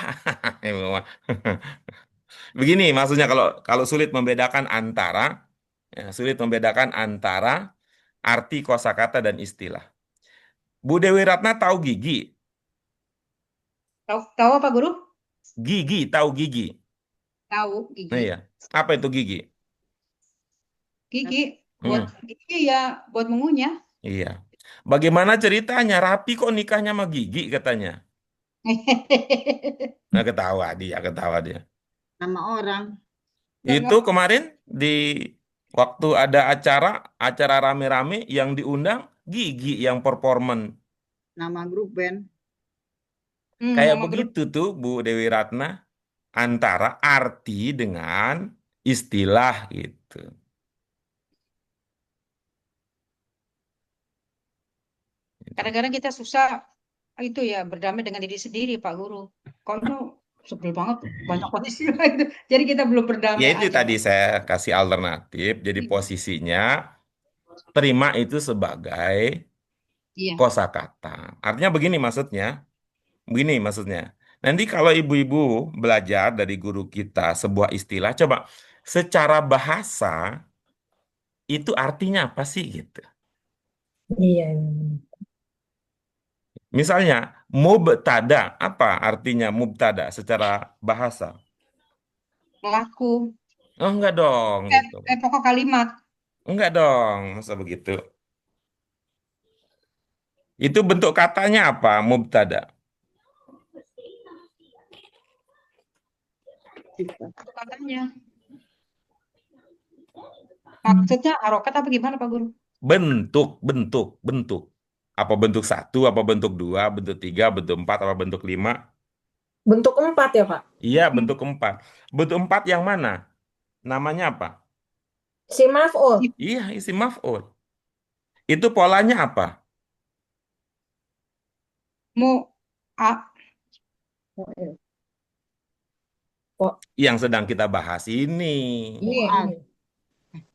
Begini maksudnya kalau sulit membedakan antara arti kosakata dan istilah. Bu Dewi Ratna tahu gigi? Tahu apa Guru? Gigi, tahu gigi? Tahu Nah, gigi. iya. Apa itu gigi? Gigi buat gigi ya buat mengunyah. Iya. Bagaimana ceritanya? Rapi kok nikahnya sama Gigi katanya. Nah, ketawa dia. Nama orang. Itu kemarin di Waktu ada acara rame-rame yang diundang Gigi yang performan. Nama grup band. Kayak Nama grup begitu tuh Bu Dewi Ratna, antara arti dengan istilah gitu. kadang-kadang kita susah itu ya berdamai dengan diri sendiri Pak Guru. Kayaknya sebel banget banyak posisi itu. Jadi kita belum Ya berdamai itu aja tadi Pak. saya kasih alternatif. Jadi posisinya terima itu sebagai Iya. kosakata. Artinya begini maksudnya. Nanti kalau ibu-ibu belajar dari guru kita sebuah istilah, coba secara bahasa itu artinya apa sih gitu. Iya. Misalnya mubtada, apa artinya mubtada secara bahasa? Pelaku. Oh enggak dong gitu. Pokok kalimat. Enggak dong, masa begitu. Itu bentuk katanya apa mubtada? Itu katanya. Maksudnya harokat apa gimana Pak Guru? Bentuk. Apa bentuk satu, apa bentuk dua, bentuk tiga, bentuk empat, apa bentuk lima? Bentuk 4 ya, Pak? Iya, bentuk empat. Bentuk empat yang mana? Namanya apa? Si maf'ul. Iya, isim maf'ul. Itu polanya apa? Mu a Yang sedang kita bahas ini. Ini.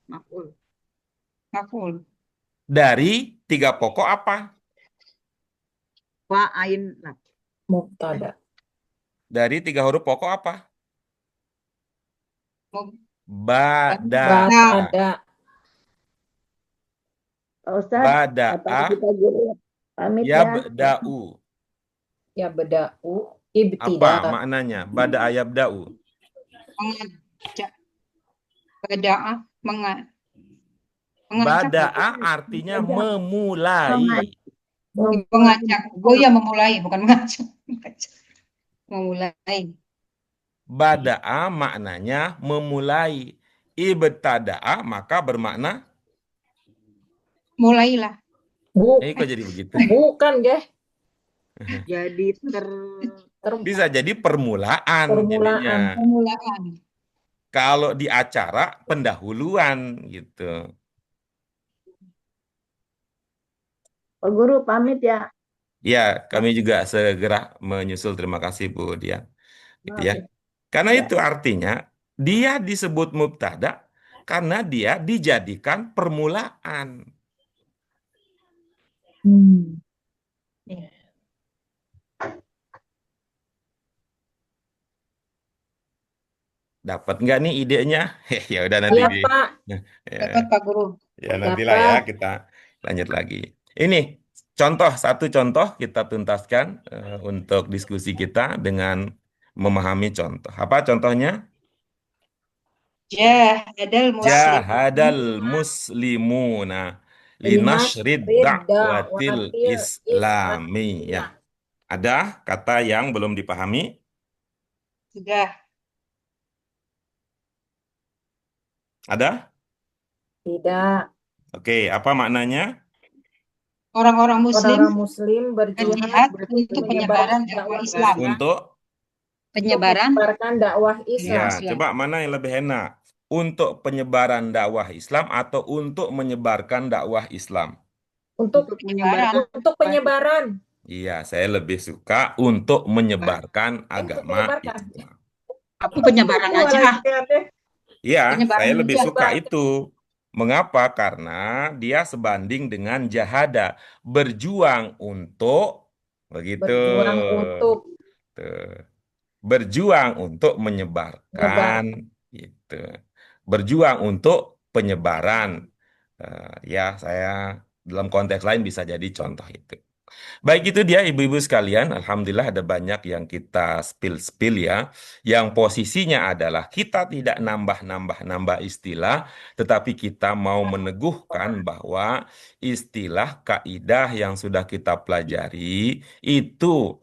Maf'ul. maf'ul. Dari tiga pokok apa? Fa ain lab. Mubtada. Dari tiga huruf pokok apa? Mu- Bada'a. Bada. Pak Ustadz, apa Bada'a kita guru pamit ya? yabda'u. Ya beda'u. Apa Ibtida. maknanya? Bada'a yabda'u. Mengajak. Bada'a mengajak. Bada'a artinya memulai. Mengajak. Oh iya memulai, bukan mengajak. Memulai. Bada'a maknanya memulai. Ibtada'a maka bermakna Mulailah. kok jadi begitu? Bukan, Geh. Jadi Bisa jadi permulaan Permulaan. jadinya. Permulaan. Kalau di acara pendahuluan gitu. Pak Guru pamit ya. Ya, kami juga segera menyusul. Terima kasih Bu Dian. Gitu ya. Karena Ya. itu artinya dia disebut mubtada karena dia dijadikan permulaan. Dapat nggak nih idenya? Ya udah nanti Iya, di Pak. Dapat Pak Guru. ya nantilah ya Dapat. kita lanjut lagi. Ini satu contoh kita tuntaskan untuk diskusi kita dengan memahami contoh. Apa contohnya? Jahadal muslim. Jahadal muslimuna linashrid da'watil islami. Ya. Ada kata yang belum dipahami? Sudah. Ada? Tidak. Oke, apa maknanya? Orang-orang muslim Orang Muslim berjihad berjihad untuk penyebaran dakwah Islam. Untuk Penyebaran menyebarkan dakwah Islam. ya, coba mana yang lebih enak? Untuk penyebaran dakwah Islam atau untuk menyebarkan dakwah Islam? Untuk penyebaran. Untuk penyebaran. Iya, saya lebih suka untuk menyebarkan agama menyebarkan. Islam. Aku penyebaran aja. Iya, Penyebaran saya lebih aja, suka Pak. itu. Mengapa? Karena dia sebanding dengan jahada, berjuang untuk begitu. Berjuang untuk Tuh. Berjuang untuk menyebarkan gitu. Berjuang untuk penyebaran. Ya, saya dalam konteks lain bisa jadi contoh itu. Baik itu dia ibu-ibu sekalian, alhamdulillah ada banyak yang kita spill-spill ya, yang posisinya adalah kita tidak nambah-nambah istilah, tetapi kita mau meneguhkan bahwa istilah kaidah yang sudah kita pelajari itu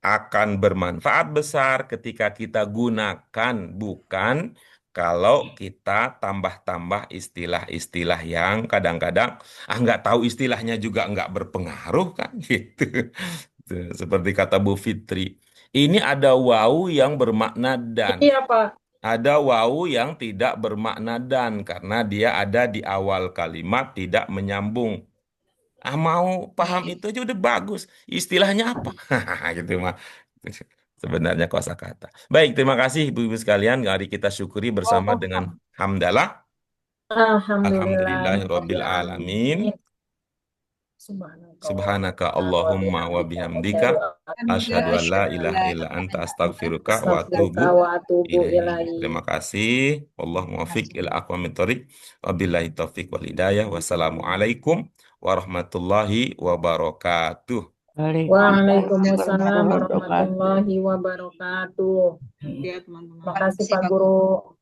akan bermanfaat besar ketika kita gunakan, bukan kalau kita tambah-tambah istilah-istilah yang kadang-kadang nggak tahu istilahnya juga nggak berpengaruh kan gitu. Tuh, seperti kata Bu Fitri, ini ada wawu yang bermakna dan, Iya, Pak. ada wawu yang tidak bermakna dan karena dia ada di awal kalimat tidak menyambung. Mau paham itu aja udah bagus. Istilahnya apa? Gitu mah. Sebenarnya kosakata. Baik, terima kasih Ibu-ibu sekalian. Mari kita syukuri bersama Oh, dengan hamdalah. Alhamdulillahirabbil alamin. alhamdulillahirobbilalamin. Subhanallah. Subhanaka Allahumma wa bihamdika asyhadu an la ilaha illa anta astaghfiruka wa Astagfirullah atubu wa atubu ilaihi. ilaihi. Terima kasih. Wallahu muwaffiq ila aqwamit thoriq. Wabillahi taufiq wal hidayah. Wassalamualaikum warahmatullahi wabarakatuh. Waalaikumsalam warahmatullahi wabarakatuh. warahmatullahi wabarakatuh. Ya, teman-teman. Makasih Terima kasih, Pak Pak Guru.